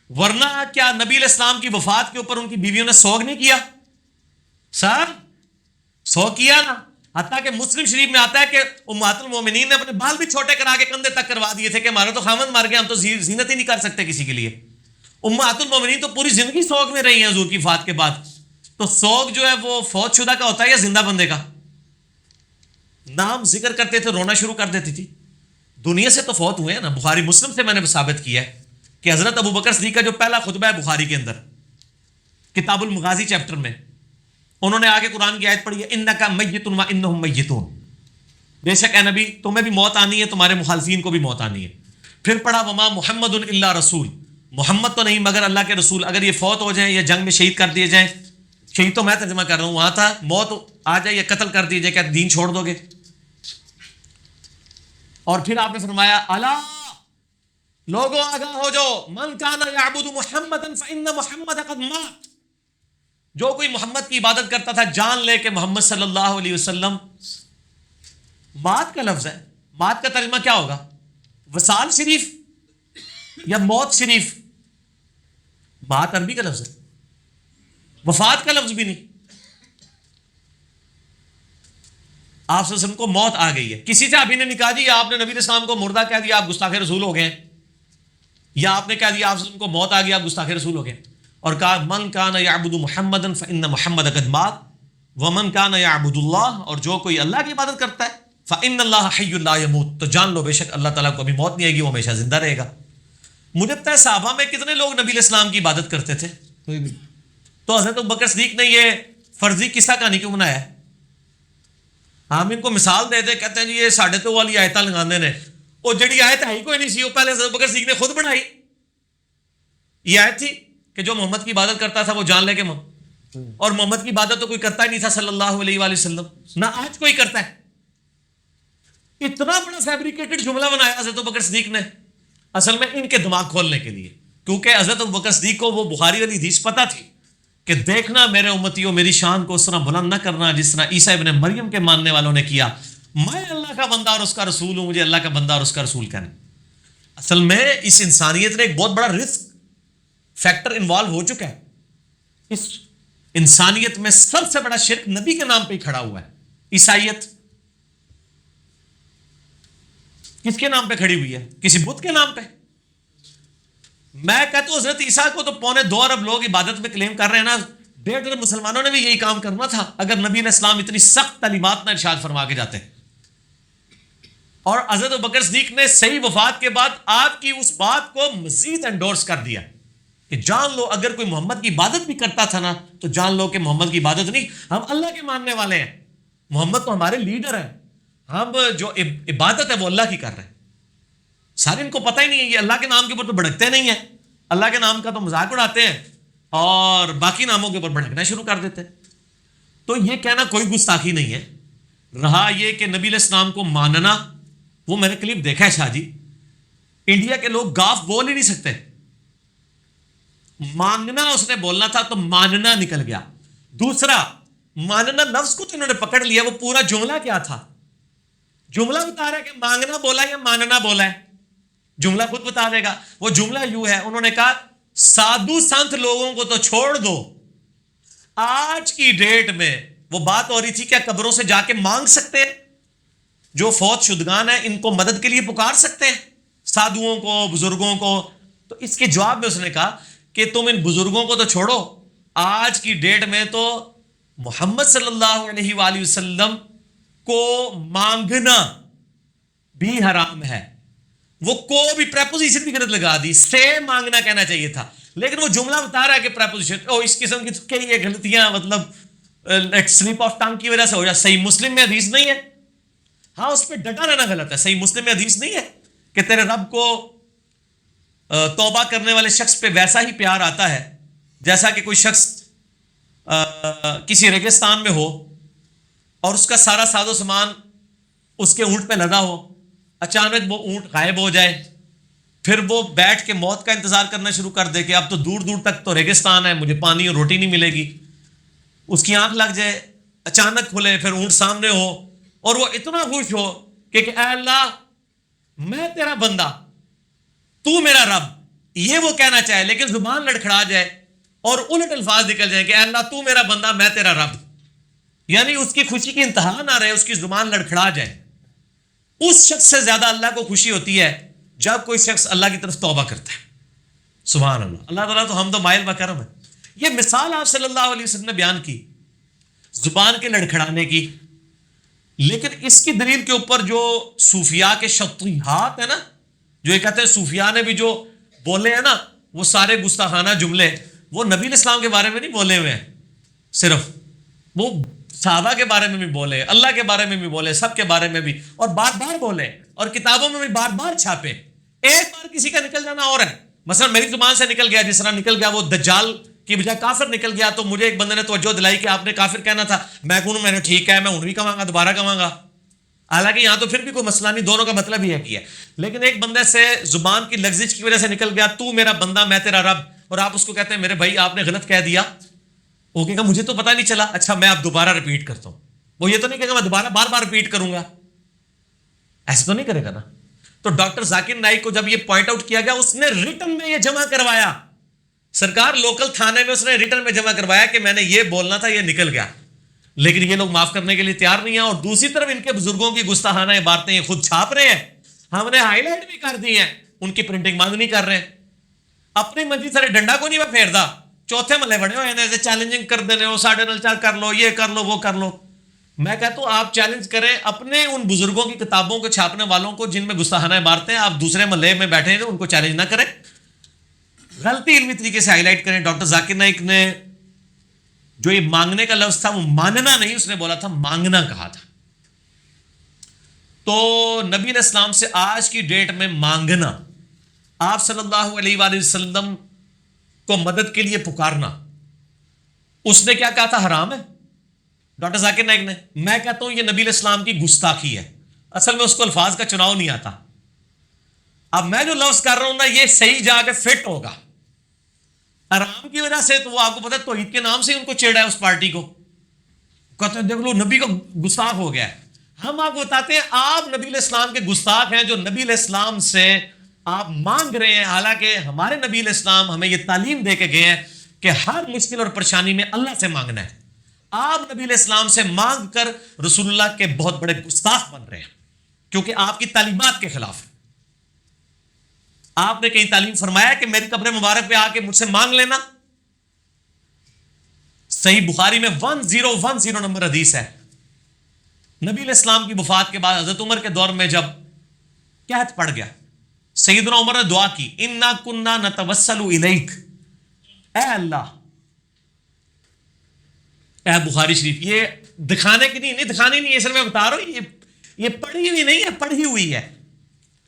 ورنہ کیا نبی علیہ السلام کی وفات کے اوپر ان کی بیویوں نے سوگ نہیں کیا؟ سر سوگ کیا نا. حتیٰ کہ مسلم شریف میں آتا ہے کہ امہات المومنین نے اپنے بال بھی چھوٹے کرا کے کندھے تک کروا دیے تھے کہ ہمارا تو خامن مر گیا, ہم تو زینت ہی نہیں کر سکتے کسی کے لیے. امہات المومنین تو پوری زندگی سوگ میں رہی ہیں حضور کی وفات کے بعد. تو سوگ جو ہے وہ فوت شدہ کا ہوتا ہے یا زندہ بندے کا؟ نام ذکر کرتے تھے رونا شروع کر دیتی تھی. دنیا سے تو فوت ہوئے ہیں نا. بخاری مسلم سے میں نے ثابت کیا ہے کہ حضرت ابو بکر صدیق کا جو پہلا خطبہ ہے بخاری کے اندر کتاب المغازی چیپٹر میں, انہوں نے آگے قرآن کی آیت پڑھی ہے انک میت و انہم میتون. بے شک اے نبی تمہیں بھی موت آنی ہے, تمہارے مخالفین کو بھی موت آنی ہے. پھر پڑھا وما محمد الا رسول, محمد تو نہیں مگر اللہ کے رسول. اگر یہ فوت ہو جائیں یا جنگ میں شہید کر دیے جائیں, شہید تو میں ترجمہ کر رہا ہوں, وہاں تھا موت آ جائے یا قتل کر دیے جائے, کیا دین چھوڑ دو گے؟ اور پھر آپ نے فرمایا الا لوگوں آگاہ ہو جو من کان یعبد محمدا فان محمد قد مات. جو کوئی محمد کی عبادت کرتا تھا جان لے کہ محمد صلی اللہ علیہ وسلم مات کا لفظ ہے. مات کا ترجمہ کیا ہوگا؟ وصال شریف یا موت شریف؟ مات عربی کا لفظ ہے, وفات کا لفظ بھی نہیں. آپ صلی اللہ علیہ وسلم کو موت آ گئی ہے, کسی سے ابھی نے نکاح دی, یا آپ نے نبی علیہ السلام کو مردہ کہہ دیا آپ گستاخ رسول ہو گئے, یا آپ نے کہہ دیا آپ صلی اللہ علیہ وسلم کو موت آ گیا آپ گستاخ رسول ہو گئے. اور کہا من کان یعبد محمدا فان محمد قد مات ومن کان یعبد اللہ, اور جو کوئی اللہ کی عبادت کرتا ہے فان اللہ حی لا یموت, تو جان لو بے شک اللہ تعالیٰ کو ابھی موت نہیں آئے گی, وہ ہمیشہ زندہ رہے گا. مجھے پتہ ہے صحابہ میں کتنے لوگ نبی علیہ السلام کی عبادت کرتے تھے, تو حضرت ابوبکر صدیق نے یہ فرضی قصہ کہانی کیوں بنایا ہے؟ ہم ان کو مثال دے دے, کہتے ہیں جی یہ ساڑھے تو والی آیتاں لگانے نے, وہ جڑی آیت ہے ہی کوئی نہیں سی, وہ پہلے حضرت ابوبکر صدیق نے خود بنائی. یہ آیت تھی کہ جو محمد کی عبادت کرتا تھا وہ جان لے کے اور محمد کی عبادت تو کوئی کرتا ہی نہیں تھا صلی اللہ علیہ وآلہ وسلم, نہ آج کوئی کرتا ہے. اتنا بڑا فیبریکیٹڈ جملہ بنایا حضرت ابوبکر صدیق نے اصل میں ان کے دماغ کھولنے کے لیے, کیونکہ حضرت ابوبکر صدیق کو وہ بخاری والی حدیث پتہ تھی کہ دیکھنا میرے امتیوں میری شان کو اس طرح بلند نہ کرنا جس طرح عیسیٰ ابن مریم کے ماننے والوں نے کیا. میں اللہ کا بندہ اور اس کا رسول ہوں, مجھے اللہ کا بندہ اور اس کا رسول کہنا. اصل میں اس انسانیت نے ایک بہت بڑا رسک فیکٹر انوالو ہو چکا ہے. اس انسانیت میں سب سے بڑا شرک نبی کے نام پہ ہی کھڑا ہوا ہے. عیسائیت کس کے نام پہ کھڑی ہوئی ہے؟ کسی بت کے نام پہ. میں کہتا ہوں حضرت عیسیٰ کو تو 2.25 ارب لوگ عبادت میں کلیم کر رہے ہیں نا, 1.5 ارب مسلمانوں نے بھی یہی کام کرنا تھا اگر نبی علیہ السلام اتنی سخت تعلیمات نہ ارشاد فرما کے جاتے. اور حضرت ابوبکر صدیق نے صحیح وفات کے بعد آپ کی اس بات کو مزید انڈورس کر دیا کہ جان لو اگر کوئی محمد کی عبادت بھی کرتا تھا نا تو جان لو کہ محمد کی عبادت نہیں، ہم اللہ کے ماننے والے ہیں، محمد تو ہمارے لیڈر ہیں، ہم جو عبادت ہے وہ اللہ کی کر رہے ہیں۔ سارے ان کو پتہ ہی نہیں ہے، یہ اللہ کے نام کے اوپر تو بھڑکتے نہیں ہیں، اللہ کے نام کا تو مذاق اڑاتے ہیں اور باقی ناموں کے اوپر بھڑکنا شروع کر دیتے ہیں۔ تو یہ کہنا کوئی گستاخی نہیں ہے۔ رہا یہ کہ نبی علیہ السلام کو ماننا، وہ میں نے کلپ دیکھا ہے شاہ جی، انڈیا کے لوگ گاف بول ہی نہیں سکتے، مانگنا اس نے بولنا تھا تو ماننا نکل گیا۔ دوسرا، ماننا لفظ کو تو انہوں نے پکڑ لیا، وہ پورا جملہ کیا تھا؟ جملہ بتا رہا ہے کہ مانگنا بولا یا ماننا بولا ہے، جملہ خود بتا دے گا۔ وہ جملہ یوں ہے، انہوں نے کہا سادھو سنت لوگوں کو تو چھوڑ دو، آج کی ڈیٹ میں وہ بات ہو رہی تھی کیا قبروں سے جا کے مانگ سکتے ہیں؟ جو فوت شدگان ہیں ان کو مدد کے لیے پکار سکتے ہیں، سادھوؤں کو، بزرگوں کو؟ تو اس کے جواب میں اس نے کہا کہ تم ان بزرگوں کو تو چھوڑو، آج کی ڈیٹ میں تو محمد صلی اللہ علیہ وآلہ وسلم کو مانگنا بھی حرام ہے۔ وہ کو بھی پریپوزیشن بھی غلط لگا دی، سے مانگنا کہنا چاہیے تھا، لیکن وہ جملہ بتا رہا ہے کہ پریپوزیشن اس قسم کی تو کئی غلطیاں مطلب سلپ آف ٹنگ کی وجہ سے ہو جائے۔ صحیح مسلم میں حدیث نہیں ہے، ہاں اس پہ ڈٹا رہنا غلط ہے، صحیح مسلم میں حدیث نہیں ہے کہ تیرے رب کو توبہ کرنے والے شخص پہ ویسا ہی پیار آتا ہے جیسا کہ کوئی شخص کسی ریگستان میں ہو اور اس کا سارا ساز و سامان اس کے اونٹ پہ لدا ہو، اچانک وہ اونٹ غائب ہو جائے، پھر وہ بیٹھ کے موت کا انتظار کرنا شروع کر دے کہ اب تو دور دور تک تو ریگستان ہے، مجھے پانی اور روٹی نہیں ملے گی۔ اس کی آنکھ لگ جائے، اچانک کھلے، پھر اونٹ سامنے ہو اور وہ اتنا خوش ہو کہ اے اللہ میں تیرا بندہ، تو میرا رب، یہ وہ کہنا چاہے لیکن زبان لڑکھڑا جائے اور الٹ الفاظ نکل جائیں کہ اے اللہ تو میرا بندہ میں تیرا رب، یعنی اس کی خوشی کی انتہا نہ رہے، اس کی زبان لڑکھڑا جائے۔ اس شخص سے زیادہ اللہ کو خوشی ہوتی ہے جب کوئی شخص اللہ کی طرف توبہ کرتا ہے۔ سبحان اللہ، اللہ تعالیٰ تو حمد و مائل بکرم ہے۔ یہ مثال آپ صلی اللہ علیہ وسلم نے بیان کی زبان کے لڑکھڑانے کی، لیکن اس کی دلیل کے اوپر جو صوفیاء کے شطیحات ہیں نا، جو یہ کہتے ہیں صوفیاء نے بھی جو بولے ہیں نا وہ سارے گستاخانہ جملے، وہ نبی علیہ السلام کے بارے میں نہیں بولے ہوئے ہیں، صرف وہ صحابہ کے بارے میں بھی بولے، اللہ کے بارے میں بھی بولے، سب کے بارے میں بھی، اور بار بار بولے، اور کتابوں میں بھی بار بار چھاپے۔ ایک بار کسی کا نکل جانا اور ہے، مثلا میری زبان سے نکل گیا، جس طرح نکل گیا وہ دجال کی بجائے کافر نکل گیا، تو مجھے ایک بندے نے توجہ دلائی کہ آپ نے کافر کہنا تھا، میں کہوں میں نے ٹھیک ہے، میں ہوں بھی کہاں گا، دوبارہ کہاں گا، حالانکہ یہاں تو پھر بھی کوئی مسئلہ نہیں، دونوں کا مطلب ہی ہے کہ ہے، لیکن ایک بندے سے زبان کی لغزش کی وجہ سے نکل گیا تو میرا بندہ میں تیرا رب، اور آپ اس کو کہتے ہیں میرے بھائی آپ نے غلط کہہ دیا، وہ کہے گا مجھے تو پتہ نہیں چلا، اچھا میں اب دوبارہ ریپیٹ کرتا ہوں، وہ یہ تو نہیں کہے گا میں دوبارہ بار بار ریپیٹ کروں گا، ایسے تو نہیں کرے گا نا۔ تو ڈاکٹر ذاکر نائک کو جب یہ پوائنٹ آؤٹ کیا گیا، اس نے ریٹن میں یہ جمع کروایا، سرکار لوکل تھانے میں اس نے ریٹن میں جمع کروایا کہ میں نے یہ بولنا تھا، یہ نکل گیا، لیکن یہ لوگ معاف کرنے کے لیے تیار نہیں ہیں، اور دوسری طرف ان کے بزرگوں کی گستاخانہ عبارتیں یہ خود چھاپ رہے ہیں، ہم نے ہائی لائٹ بھی کر دی ہیں، ان کی پرنٹنگ بند نہیں کر رہے، اپنی منجی سارے ڈنڈا کو نہیں میں پھیردا، چوتھے ملے بڑے ہوئے ہیں، چیلنجنگ کر دینے ہو، ساڑھے نل چار کر لو، یہ کر لو، وہ کر لو۔ میں کہتا ہوں آپ چیلنج کریں اپنے ان بزرگوں کی کتابوں کو چھاپنے والوں کو جن میں گستاخانہ عبارتیں، آپ دوسرے محلے میں بیٹھے ہیں ان کو چیلنج نہ کریں، غلطی علمی طریقے سے ہائی لائٹ کریں۔ ڈاکٹر ذاکر نائک نے جو یہ مانگنے کا لفظ تھا وہ ماننا نہیں، اس نے بولا تھا مانگنا کہا تھا۔ تو نبی علیہ السلام سے آج کی ڈیٹ میں مانگنا، آپ صلی اللہ علیہ وآلہ وسلم کو مدد کے لیے پکارنا، اس نے کیا کہا تھا؟ حرام ہے ڈاکٹر ذاکر نائک نے۔ میں کہتا ہوں یہ نبی علیہ السلام کی گستاخی ہے، اصل میں اس کو الفاظ کا چناؤ نہیں آتا۔ اب میں جو لفظ کر رہا ہوں نا یہ صحیح جا کے فٹ ہوگا، حرام کی وجہ سے تو وہ آپ کو پتا ہے توحید کے نام سے ان کو چڑھا ہے اس پارٹی کو، کہتے ہیں دیکھ لو نبی کا گستاخ ہو گیا ہے۔ ہم آپ کو بتاتے ہیں آپ نبی علیہ السلام کے گستاخ ہیں جو نبی علیہ السلام سے آپ مانگ رہے ہیں، حالانکہ ہمارے نبی علیہ السلام ہمیں یہ تعلیم دے کے گئے ہیں کہ ہر مشکل اور پریشانی میں اللہ سے مانگنا ہے۔ آپ نبی علیہ السلام سے مانگ کر رسول اللہ کے بہت بڑے گستاخ بن رہے ہیں، کیونکہ آپ کی تعلیمات کے خلاف ہے۔ آپ نے کہیں تعلیم فرمایا کہ میری قبر مبارک پہ آ کے مجھ سے مانگ لینا؟ صحیح بخاری میں 1010 نمبر حدیث ہے۔ نبی علیہ السلام کی وفات کے بعد حضرت عمر کے دور میں جب قحط پڑ گیا, سیدنا عمر نے دعا کی, انا کننا نتوسل الیک, اے اللہ, اے بخاری شریف, یہ دکھانے کی نہیں دکھانی نہیں ہے, سر میں بتا رہا ہوں, یہ پڑھی ہوئی نہیں ہے, پڑھی ہوئی ہے.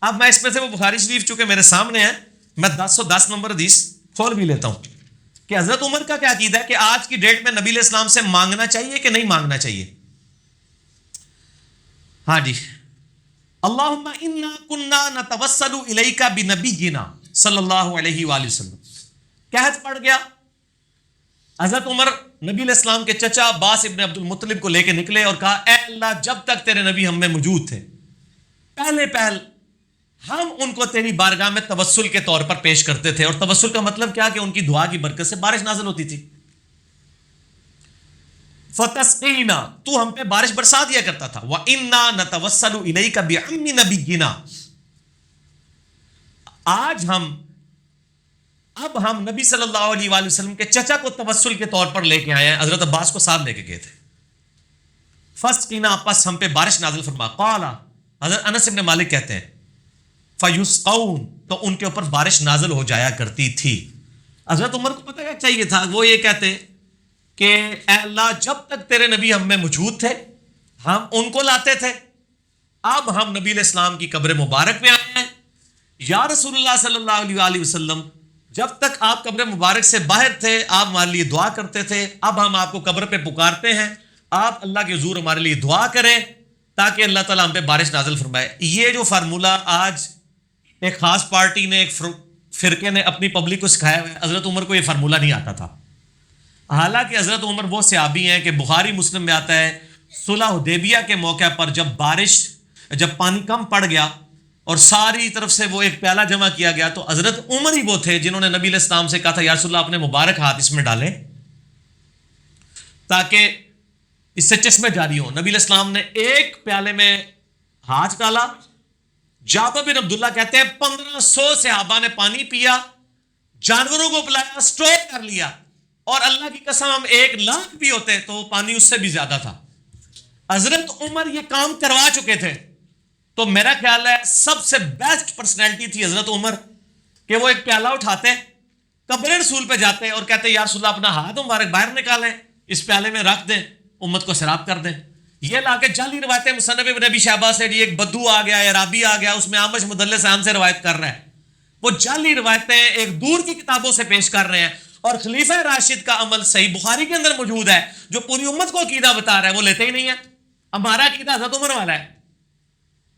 اب میں اس میں سے وہ بخاری شریف چونکہ میرے سامنے ہے, میں 1010 نمبر حدیث کھول بھی لیتا ہوں کہ حضرت عمر کا کیا عقیدہ ہے کہ آج کی ڈیٹ میں نبی علیہ السلام سے مانگنا چاہیے کہ نہیں مانگنا چاہیے. ہاں جی, اللہم انا کننا نتوسل الیک بنبینا صلی اللہ علیہ وآلہ وسلم. قحط پڑ گیا, حضرت عمر نبی علیہ السلام کے چچا عباس ابن عبد المطلب کو لے کے نکلے اور کہا, اے اللہ, جب تک تیرے نبی ہم میں موجود تھے پہلے پہل ہم ان کو تیری بارگاہ میں توسل کے طور پر پیش کرتے تھے. اور توسل کا مطلب کیا کہ ان کی دعا کی برکت سے بارش نازل ہوتی تھی. فتسقینا, تو ہم پہ بارش برسا دیا کرتا تھا. وَإِنَّا نَتَوَسَّلُ إِلَيْكَ بِعَمِّ نَبِيِّنَا, آج اب ہم نبی صلی اللہ علیہ وآلہ وسلم کے چچا کو توسل کے طور پر لے کے آئے ہیں. حضرت عباس کو ساتھ لے کے گئے تھے. فسقینا, پس ہم پہ بارش نازل فرما. قال, حضرت انس ابن مالک کہتے ہیں, فیسقون, تو ان کے اوپر بارش نازل ہو جایا کرتی تھی. حضرت عمر کو پتہ کیا چاہیے تھا, وہ یہ کہتے کہ اے اللہ, جب تک تیرے نبی ہم میں موجود تھے ہم ان کو لاتے تھے, اب ہم نبی علیہ السلام کی قبر مبارک میں آئے ہیں. یا رسول اللہ صلی اللہ علیہ وآلہ وسلم, جب تک آپ قبر مبارک سے باہر تھے آپ ہمارے لیے دعا کرتے تھے, اب ہم آپ کو قبر پہ پکارتے ہیں, آپ اللہ کے حضور ہمارے لیے دعا کریں تاکہ اللہ تعالیٰ ہم پہ بارش نازل فرمائے. یہ جو فارمولہ آج ایک خاص پارٹی نے, ایک فرقے نے اپنی پبلک کو سکھایا ہوا ہے, حضرت عمر کو یہ فارمولہ نہیں آتا تھا. حالانکہ حضرت عمر وہ صحابی ہیں کہ بخاری مسلم میں آتا ہے, صلح حدیبیہ کے موقع پر جب پانی کم پڑ گیا اور ساری طرف سے وہ ایک پیالہ جمع کیا گیا, تو حضرت عمر ہی وہ تھے جنہوں نے نبی علیہ السلام سے کہا تھا, یا رسول اللہ اپنے مبارک ہاتھ اس میں ڈالیں تاکہ اس سے چشمے جاری ہوں. نبی علیہ السلام نے ایک پیالے میں ہاتھ ڈالا. جابر بن عبداللہ کہتے ہیں 1500 صحابہ نے پانی پیا, جانوروں کو پلایا, اسٹور کر لیا, اور اللہ کی قسم ہم 1,00,000 بھی ہوتے تو پانی اس سے بھی زیادہ تھا. حضرت عمر یہ کام کروا چکے تھے. تو میرا خیال ہے سب سے بیسٹ پرسنالٹی تھی حضرت عمر کہ وہ ایک پیالہ اٹھاتے, قبر رسول پہ جاتے اور کہتے یا رسول اللہ اپنا ہاتھ مبارک باہر نکالیں, اس پیالے میں رکھ دیں, امت کو سیراب کر دیں. یہ لا کے جعلی روایتیں مصنف ابن ابی شیبہ سے, ایک بدو آ گیا, عرابی آ گیا, اس میں عامش مدلس عن سے روایت کر رہا ہے. وہ جعلی روایتیں ایک دور کی کتابوں سے پیش کر رہے ہیں, اور خلیفہ راشد کا عمل صحیح بخاری کے اندر موجود ہے جو پوری امت کو عقیدہ بتا رہا ہے, وہ لیتے ہی نہیں ہے. ہمارا عقیدہ حضرت عمر والا ہے.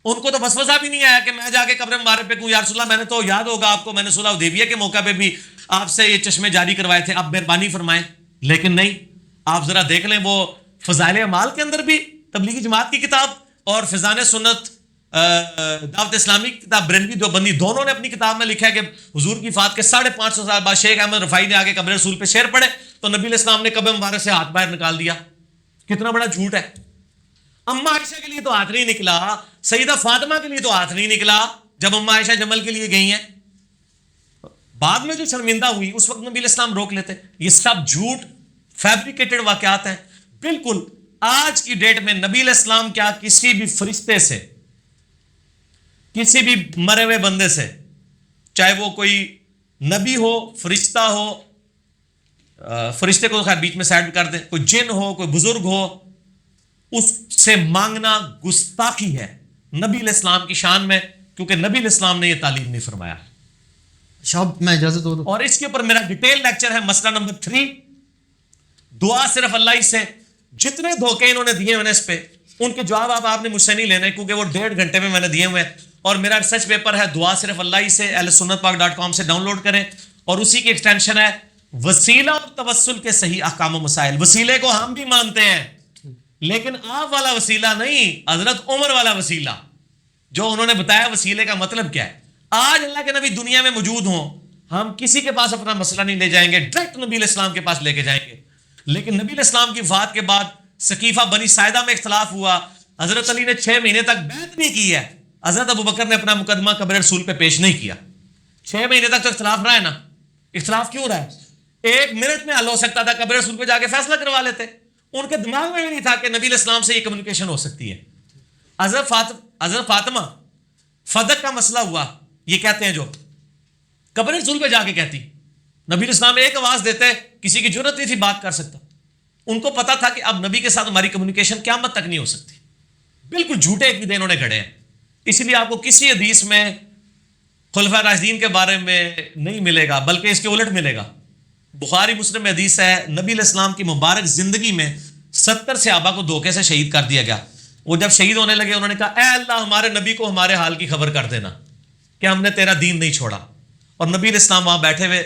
ان کو تو وسوسہ بھی نہیں آیا کہ میں جا کے قبر مبارک پہ کہوں یا رسول اللہ, میں نے تو یاد ہوگا آپ کو, میں نے صلح حدیبیہ کے موقع پہ بھی آپ سے یہ چشمے جاری کروائے تھے, آپ مہربانی فرمائیں. لیکن نہیں, آپ ذرا دیکھ لیں وہ فضائل اعمال کے اندر بھی تبلیغی جماعت کی کتاب اور فضان سنت دعوت اسلامی کی کتاب بریلوی دیوبندی دونوں نے اپنی کتاب میں لکھا ہے کہ حضور کی وفات کے 550 سال بعد شیخ احمد رفاعی نے آگے قبر رسول پہ شعر پڑھے تو نبی علیہ السلام نے قبر مبارک سے ہاتھ باہر نکال دیا. کتنا بڑا جھوٹ ہے. اما عائشہ کے لیے تو ہاتھ نہیں نکلا, سیدہ فاطمہ کے لیے تو ہاتھ نہیں نکلا جب اما عائشہ جمل کے لیے گئی ہیں. بعد میں جو شرمندہ ہوئی اس وقت نبی علیہ السلام روک لیتے. یہ سب جھوٹ فیبریکیٹڈ واقعات ہیں. بالکل آج کی ڈیٹ میں نبی علیہ السلام کیا کسی بھی فرشتے سے, کسی بھی مرے ہوئے بندے سے, چاہے وہ کوئی نبی ہو, فرشتہ ہو, فرشتے کو خیر بیچ میں سائڈ کر دیں, کوئی جن ہو, کوئی بزرگ ہو, اس سے مانگنا گستاخی ہے نبی علیہ السلام کی شان میں, کیونکہ نبی علیہ السلام نے یہ تعلیم نہیں فرمایا. شاہب میں اجازت دو. اور اس کے اوپر میرا ڈیٹیل لیکچر ہے. مسئلہ نمبر 3, دعا صرف اللہ ہی سے. جتنے دھوکے انہوں نے دیے ہوئے اس پہ, ان کے جواب آپ نے مجھ سے نہیں لینے, کیونکہ وہ 1.5 گھنٹے میں نے دیے ہوئے ہیں. اور میرا ریسرچ پیپر ہے دعا صرف اللہ ہی سے, ahlsunnatpak.com سے ڈاؤن لوڈ کریں. اور اسی کی ایکسٹینشن ہے وسیلہ اور توسل کے صحیح احکام و مسائل. وسیلے کو ہم بھی مانتے ہیں, لیکن آپ والا وسیلہ نہیں, حضرت عمر والا وسیلہ جو انہوں نے بتایا. وسیلے کا مطلب کیا ہے؟ آج اللہ کے نبی دنیا میں موجود ہوں, ہم کسی کے پاس اپنا مسئلہ نہیں لے جائیں گے, ڈائریکٹ نبی علیہ السلام کے پاس لے کے جائیں گے. لیکن نبی علیہ السلام کی وفات کے بعد سقیفہ بنی ساعدہ میں اختلاف ہوا. حضرت علی نے 6 مہینے تک بیعت نہیں کی ہے, حضرت ابوبکر نے اپنا مقدمہ قبر رسول پہ پیش نہیں کیا. 6 مہینے تک تو اختلاف رہا ہے نا. اختلاف کیوں رہا ہے؟ 1 منٹ میں حل ہو سکتا تھا, قبر رسول پہ جا کے فیصلہ کروا لیتے. ان کے دماغ میں بھی نہیں تھا کہ نبی علیہ السلام سے یہ کمیونیکیشن ہو سکتی ہے. حضرت فاطمہ فدق کا مسئلہ ہوا، یہ کہتے ہیں جو قبر رسول پہ جا کے کہتی، نبی اسلام ایک آواز دیتے، کسی کی جرت نہیں تھی بات کر سکتا. ان کو پتا تھا کہ اب نبی کے ساتھ ہماری کمیونیکیشن قیامت تک نہیں ہو سکتی. بالکل جھوٹے عقیدے انہوں نے گھڑے ہیں. اس لیے آپ کو کسی حدیث میں خلفاء راشدین کے بارے میں نہیں ملے گا، بلکہ اس کے الٹ ملے گا. بخاری مسلم میں حدیث ہے، نبی علیہ السلام کی مبارک زندگی میں 70 صحابہ کو دھوکے سے شہید کر دیا گیا. وہ جب شہید ہونے لگے انہوں نے کہا اے اللہ ہمارے نبی کو ہمارے حال کی خبر کر دینا کہ ہم نے تیرا دین نہیں چھوڑا. اور نبی علیہ السلام وہاں بیٹھے ہوئے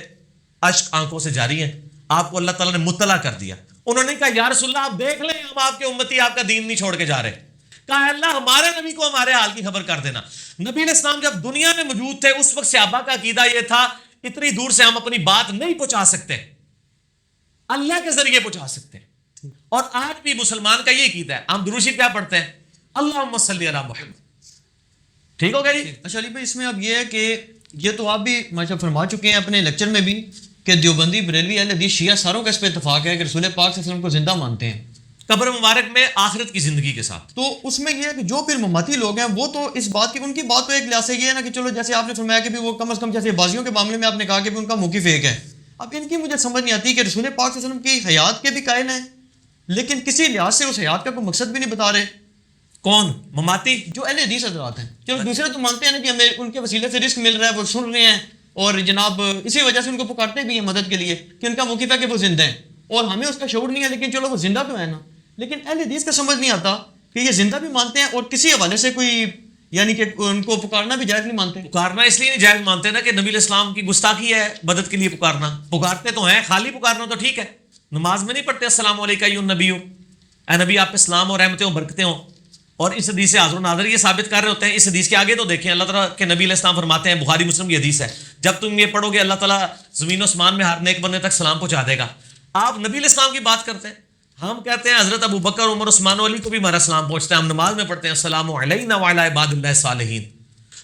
اشک آنکھوں سے جاری ہیں، آپ کو اللہ تعالیٰ نے مطلع کر دیا. انہوں نے کہا یا رسول اللہ آپ دیکھ لیں ہم آپ کے امتی آپ کا دین نہیں چھوڑ کے جا رہے. کہا اللہ ہمارے نبی کو ہمارے حال کی خبر کر دینا. نبی علیہ السلام جب دنیا میں موجود تھے اس وقت صحابہ کا عقیدہ یہ تھا اتنی دور سے ہم اپنی بات نہیں پہنچا سکتے، اللہ کے ذریعے پہنچا سکتے. اور آج بھی مسلمان کا یہ عقیدہ ہے. ہم درود شریف کیا پڑھتے ہیں؟ اللہم صلی علی محمد. ٹھیک ہو گیا جی؟ اچھا علی بھائی اس میں اب یہ ہے کہ یہ تو آپ بھی ماشاء فرما چکے ہیں اپنے لیکچر میں بھی کہ دیوبندی بریلوی اہل حدیث شیعہ ساروں کا اس پہ اتفاق ہے کہ رسول پاک صلی اللہ علیہ وسلم کو زندہ مانتے ہیں قبر مبارک میں آخرت کی زندگی کے ساتھ. تو اس میں یہ ہے کہ جو پھر مماتی لوگ ہیں وہ تو اس بات کی ان کی بات تو ایک لحاظ سے یہ ہے نا کہ چلو جیسے آپ نے فرمایا کہ بھی وہ کم از کم جیسے بازیوں کے معاملے میں آپ نے کہا کہ بھی ان کا موقف ایک ہے. اب ان کی مجھے سمجھ نہیں آتی کہ رسول پاک صلی اللہ علیہ وسلم کی حیات کے بھی قائل ہیں لیکن کسی لحاظ سے اس حیات کا کوئی مقصد بھی نہیں بتا رہے. کون مماتی؟ جو اہل حدیث حضرات ہیں. چلو دوسرے تو مانتے ہیں نا کہ ہمیں ان کے وسیلے سے رزق مل رہا ہے، وہ سن رہے ہیں اور جناب اسی وجہ سے ان کو پکارتے بھی ہیں مدد کے لیے کہ ان کا موقف ہے کہ وہ زندہ ہیں اور ہمیں اس کا شعور نہیں ہے، لیکن چلو وہ زندہ تو ہے نا. لیکن اہل حدیث کا سمجھ نہیں آتا کہ یہ زندہ بھی مانتے ہیں اور کسی حوالے سے کوئی یعنی کہ ان کو پکارنا بھی جائز نہیں مانتے. پکارنا اس لیے نہیں جائز مانتے نا کہ نبی علیہ السلام کی گستاخی ہے مدد کے لیے پکارنا. پکارتے تو ہیں، خالی پکارنا تو ٹھیک ہے. نماز میں نہیں پڑھتے السلام علیکم ایھا النبی، اے نبی آپ پہ سلام اور رحمتیں اور برکتیں ہوں. اور اس حدیث سے حاضر و ناظر یہ ثابت کر رہے ہوتے ہیں. اس حدیث کے آگے تو دیکھیں اللہ تعالیٰ کے نبی علیہ السلام فرماتے ہیں، بخاری مسلم کی حدیث ہے، جب تم یہ پڑھو گے اللہ تعالیٰ زمین و اسمان میں ہر نیک بندے تک سلام پہنچا دے گا. آپ نبی علیہ السلام کی بات کرتے ہیں، ہم کہتے ہیں حضرت ابو بکر عمر عثمان و علی کو بھی ہمارا سلام پہنچتا ہے. ہم نماز میں پڑھتے ہیں السلام علینا وعلی عباد اللہ الصالحین.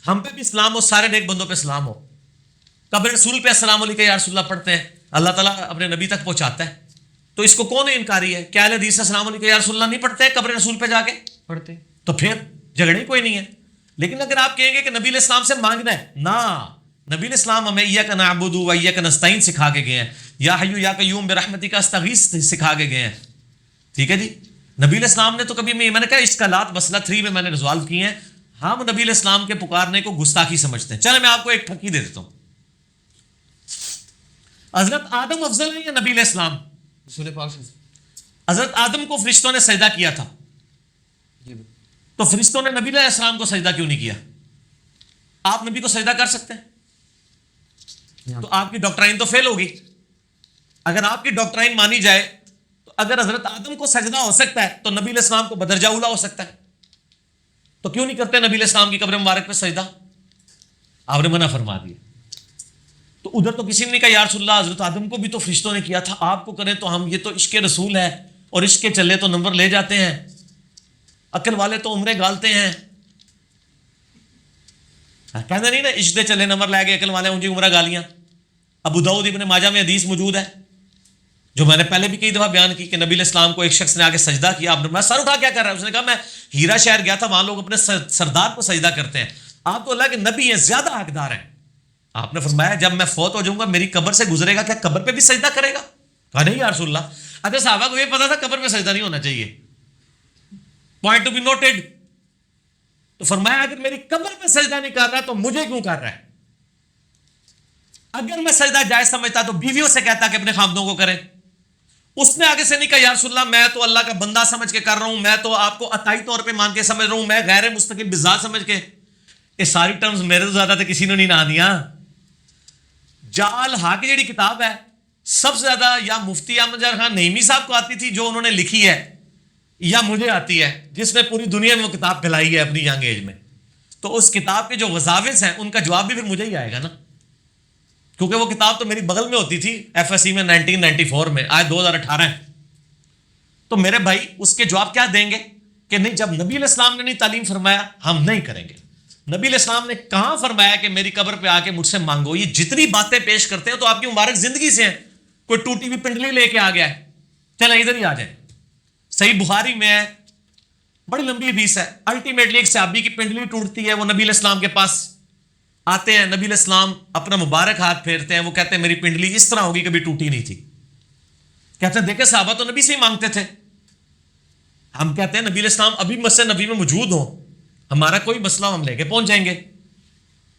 ہم پہ بھی سلام ہو، سارے نیک بندوں پہ سلام ہو. قبر رسول پہ السلام علیکم یا رسول اللہ پڑھتے ہیں، اللہ تعالیٰ اپنے نبی تک پہنچاتا ہے. تو اس کو کون انکاری ہے؟ کیا اہل حدیث سے السلام علیکم یا رسول اللہ نہیں پڑھتے قبر رسول پہ جا کے؟ پڑھتے. تو پھر جھگڑے کوئی نہیں ہے. لیکن اگر آپ کہیں گے کہ نبی علیہ السلام سے مانگنا ہے، نہ، نبی علیہ السلام ہمیں ایاک نعبد و ایاک نستعین سکھا کے گئے ہیں، یا حی یا قیوم برحمتک استغیث سکھا کے گئے ہیں. ٹھیک ہے جی. نبی علیہ السلام نے تو کبھی میں نے کہا اشکالات مسئلہ 3 میں نے ریزالو کیے ہیں. ہم نبی علیہ السلام کے پکارنے کو گستاخی سمجھتے ہیں. چلے میں آپ کو ایک پھکی دے دیتا ہوں. حضرت آدم افضل ہے یا نبی علیہ السلام؟ رسول پاک سے. حضرت آدم کو فرشتوں نے سجدہ کیا تھا، تو فرشتوں نے نبی علیہ السلام کو سجدہ کیوں نہیں کیا؟ آپ نبی کو سجدہ کر سکتے ہیں؟ تو آپ کی ڈاکٹرائن تو فیل ہوگی. اگر آپ کی ڈاکٹرائن مانی جائے تو اگر حضرت آدم کو سجدہ ہو سکتا ہے تو نبی علیہ السلام کو بدرجہ اولا ہو سکتا ہے. تو کیوں نہیں کرتے نبی علیہ السلام کی قبر مبارک پہ سجدہ؟ آپ نے منع فرما دیا. تو ادھر تو کسی نے نہیں کہا یا رسول اللہ حضرت آدم کو بھی تو فرشتوں نے کیا تھا، آپ کو کریں تو ہم، یہ تو عشق رسول ہے اور عشق کے چلے تو نمبر لے جاتے ہیں، عقل والے تو عمریں گالتے ہیں. کہنا نہیں نا عشق دے چلے نمبر لے گئے عقل والے ان کی عمرہ گالیاں. ابو داؤد ابن ماجہ میں حدیث موجود ہے جو میں نے پہلے بھی کئی دفعہ بیان کی کہ نبی علیہ السلام کو ایک شخص نے آ کے سجدہ کیا. آپ نے میں سر اٹھا کیا کر رہا ہے؟ اس نے کہا میں ہیرا شہر گیا تھا، وہاں لوگ اپنے سردار کو سجدہ کرتے ہیں. آپ تو اللہ کے نبی ہیں، زیادہ حقدار ہیں. آپ نے فرمایا جب میں فوت ہو جاؤں گا میری قبر سے گزرے گا، کیا قبر پہ بھی سجدہ کرے گا؟ کہا نہیں یا رسول اللہ. اچھا صحابہ کو یہ پتا تھا قبر پہ سجدہ نہیں ہونا چاہیے، پوائنٹ ٹو بی نوٹڈ. تو فرمایا اگر میری قبر پہ سجدہ نہیں کر رہا تو مجھے کیوں کر رہا ہے؟ اگر میں سجدہ جائز سمجھتا تو بیویوں سے کہتا کہ اپنے خامدوں کو کریں. اس نے آگے سے نہیں کہا یا رسول اللہ میں تو اللہ کا بندہ سمجھ کے کر رہا ہوں، میں تو آپ کو عطائی طور پہ مان کے سمجھ رہا ہوں، میں غیر مستقل بذات سمجھ کے. یہ ساری ٹرمز میرے تو زیادہ تھے کسی نے نہیں نہ دیا. جال ہا کی جڑی کتاب ہے سب سے زیادہ یا مفتی احمد خان نعیمی صاحب کو آتی تھی جو انہوں نے لکھی ہے، یا مجھے آتی ہے جس نے پوری دنیا میں وہ کتاب پھیلائی ہے اپنی ینگ ایج میں. تو اس کتاب کے جو غزاوز ہیں ان کا جواب بھی پھر مجھے ہی آئے گا نا، کیونکہ وہ کتاب تو میری بغل میں ہوتی تھی ایف ایس سی میں 1994 میں، آج 2018 ہے. تو میرے بھائی اس کے جواب کیا دیں گے کہ نہیں جب نبی علیہ السلام نے نہیں تعلیم فرمایا ہم نہیں کریں گے. نبی علیہ السلام نے کہاں فرمایا کہ میری قبر پہ آ کے مجھ سے مانگو؟ یہ جتنی باتیں پیش کرتے ہیں تو آپ کی مبارک زندگی سے ہیں. کوئی ٹوٹی ہوئی پنڈلی لے کے آ گیا ہے، چلیں ادھر ہی آ جائیں. صحیح بخاری میں ہے بڑی لمبی حدیث ہے. الٹیمیٹلی ایک صحابی کی پنڈلی ٹوٹتی ہے, وہ نبی علیہ السلام کے پاس آتے ہیں, نبی علیہ السلام اپنا مبارک ہاتھ پھیرتے ہیں, وہ کہتے ہیں میری پنڈلی اس طرح ہوگی کبھی ٹوٹی نہیں تھی. کہتے ہیں دیکھیں صحابہ تو نبی سے ہی مانگتے تھے. ہم کہتے ہیں نبی علیہ السلام ابھی مسجد نبی میں موجود ہوں, ہمارا کوئی مسئلہ ہم لے کے پہنچ جائیں گے.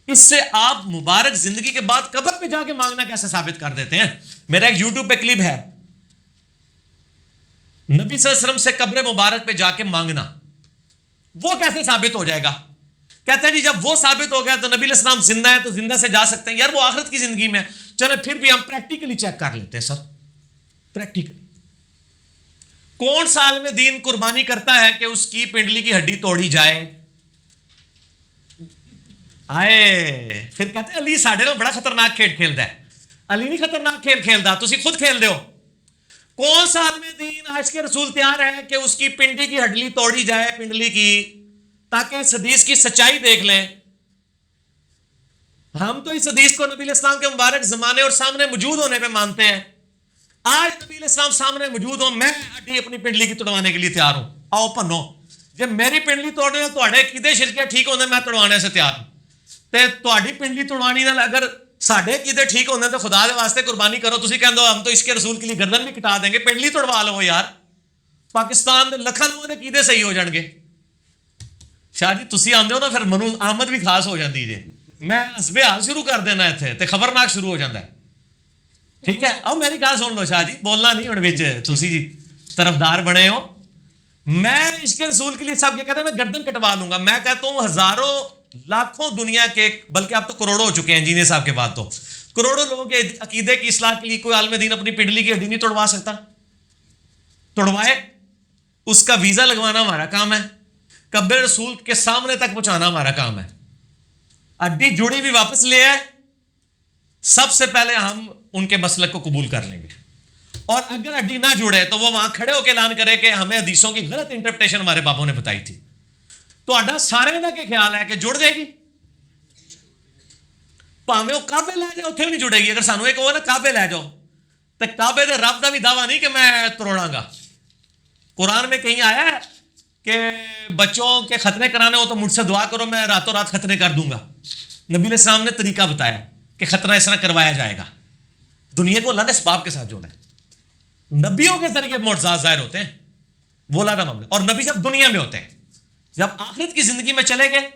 اس سے آپ مبارک زندگی کے بعد قبر پہ جا کے مانگنا کیسے ثابت کر دیتے ہیں؟ میرا ایک یوٹیوب پہ کلپ ہے, نبی صلی اللہ علیہ وسلم سے قبر مبارک پہ جا کے مانگنا, وہ کیسے ثابت ہو جائے گا؟ کہتے ہیں جی جب وہ ثابت ہو گیا تو نبی علیہ السلام زندہ ہے تو زندہ سے جا سکتے ہیں. یار وہ آخرت کی زندگی میں, چلے پھر بھی ہم پریکٹیکلی چیک کر لیتے ہیں. سر پریکٹیکلی کون سا عالم دین قربانی کرتا ہے کہ اس کی پنڈلی کی ہڈی توڑی جائے؟ آئے پھر کہتے ہیں علی ساڈے نال بڑا خطرناک کھیل کھیلدا ہے. علی نہیں خطرناک کھیل کھیلدا, تسی خود کھیل دے ہو. کون سا عالم دین عاشق رسول تیار ہے کہ اس کی پنڈلی کی ہڈی توڑی جائے, پنڈلی کی, تاکہ اس حدیث کی سچائی دیکھ لیں؟ ہم تو اس حدیث کو نبی علیہ السلام کے مبارک زمانے اور سامنے موجود ہونے پہ مانتے ہیں. آج نبی علیہ السلام سامنے موجود ہوں, میں ہڈی اپنی پنڈلی کی توڑوانے کے لیے تیار ہوں. آؤ پنو, جب میری پنڈلی توڑنے تواڈے عقیدے شرکیاں ٹھیک ہوندے میں توڑوانے سے تیار ہوں. تے تواڈی پنڈلی توڑوانی نال اگر ساڈے عقیدے ٹھیک ہوندے تو خدا دے واسطے قربانی کرو. تسی کہندے ہو ہم تو عشق رسول کے لیے گردن بھی کٹا دیں گے, پنڈلی توڑوا لو یار. پاکستان دے لکھاں لوگوں دے عقیدے صحیح ہو جان گے. شاہ جی تسی آندے ہو نا پھر منو آمد بھی خاص ہو جاندی جے. میں حسب حال شروع کر دینا اتنے تے خبرناک شروع ہو جاتا ہے. ٹھیک ہے, اب میری گل سن لو شاہ جی, بولنا نہیں ہوں بچ, تسی جی طرفدار بنے ہو. میں عشق رسول کے لیے سب یہ کہتے ہیں میں گردن کٹوا لوں گا. میں کہتا ہوں ہزاروں لاکھوں دنیا کے, بلکہ اب تو کروڑوں ہو چکے ہیں انجینئر صاحب کے بعد, تو کروڑوں لوگوں کے عقیدے کی اصلاح کے لیے کوئی عالم دین اپنی پنڈلی کی ہڈی نہیں توڑوا سکتا. توڑوائے, اس کا ویزا لگوانا ہمارا کام ہے, قبر رسول کے سامنے تک پہنچانا ہمارا کام ہے. ہڈی جڑی بھی واپس لے آئے, سب سے پہلے ہم ان کے مسلک کو قبول کر لیں گے. اور اگر ہڈی نہ جڑے تو وہ وہاں کھڑے ہو کے اعلان کرے کہ ہمیں حدیثوں کی غلط انٹرپریٹیشن ہمارے بابوں نے بتائی تھی. تو اڈا سارے کا کیا خیال ہے کہ جڑ جائے گی؟ پاویں وہ کعبے لے جاؤ اتنے بھی نہیں جڑے گی. اگر سانو ایک ہو نا کعبے لے جاؤ, تو کعبے دے رب دا بھی دعویٰ نہیں کہ میں توڑاں گا. قرآن میں کہیں آیا ہے کہ بچوں کے ختنے کرانے ہو تو مجھ سے دعا کرو, میں راتوں رات ختنے کر دوں گا. نبی علیہ السلام نے طریقہ بتایا کہ ختنہ اس طرح کروایا جائے گا. دنیا کو اللہ نے اسباب کے ساتھ جوڑا ہے. نبیوں کے ذریعے معجزات ظاہر ہوتے ہیں, وہ لانا معاملہ. اور نبی جب دنیا میں ہوتے ہیں, جب آخرت کی زندگی میں چلے گئے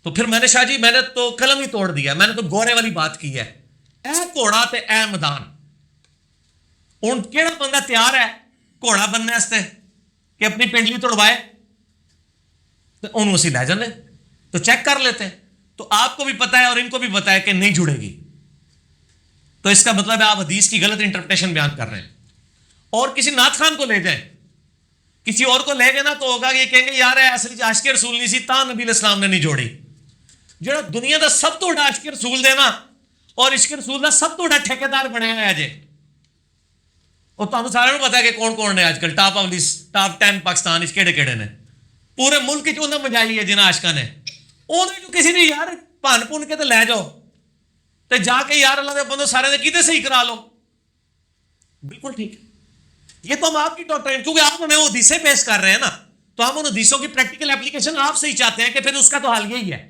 تو پھر میں نے شاہ جی میں نے تو قلم ہی توڑ دیا. میں نے تو گورے والی بات کی ہے, اے گھوڑا تے اے میدان. ہن کیڑا بندہ تیار ہے گھوڑا بننے واسطے کہ اپنی پنڈلی توڑوائے؟ تو انہوں اسی لے جانے, تو چیک کر لیتے ہیں. تو آپ کو بھی پتا ہے اور ان کو بھی پتا ہے کہ نہیں جڑے گی. تو اس کا مطلب ہے آپ حدیث کی غلط انٹرپریٹیشن بیان کر رہے ہیں. اور کسی نعت خان کو لے جائیں, کسی اور کو لے گئے نا تو ہوگا یہ کہیں گے یار اصل عاشق رسول نہیں سی تا نبی علیہ السلام نے نہیں جوڑی. جڑا دنیا دا سب تو بڑا عاشق رسول دے نا, اور عشق رسول دا سب تو بڑا ٹھیکیدار بنیا ہوا ہے جے. اور تمہیں سارے پتا ہے کہ کون کون نے آج کل top of list, top 10 Pakistan کہڑے کہڑے نے, پورے ملک چ انہیں مجائی ہے جنہیں عاشقاں نے. انہیں کسی نے یار بھن بھن کے تو لے جاؤ, تو جا کے یار اللہ دے بندو سارے نے کیتے صحیح کرا لو. بالکل ٹھیک ہے. یہ تو ہم آپ کی ڈاکٹر, کیونکہ آپ ہمیں وہ حدیثیں پیش کر رہے ہیں نا, تو ہم ان حدیثوں کی پریکٹیکل اپلیکیشن آپ سے ہی چاہتے ہیں کہ پھر اس کا تو حال یہی ہے.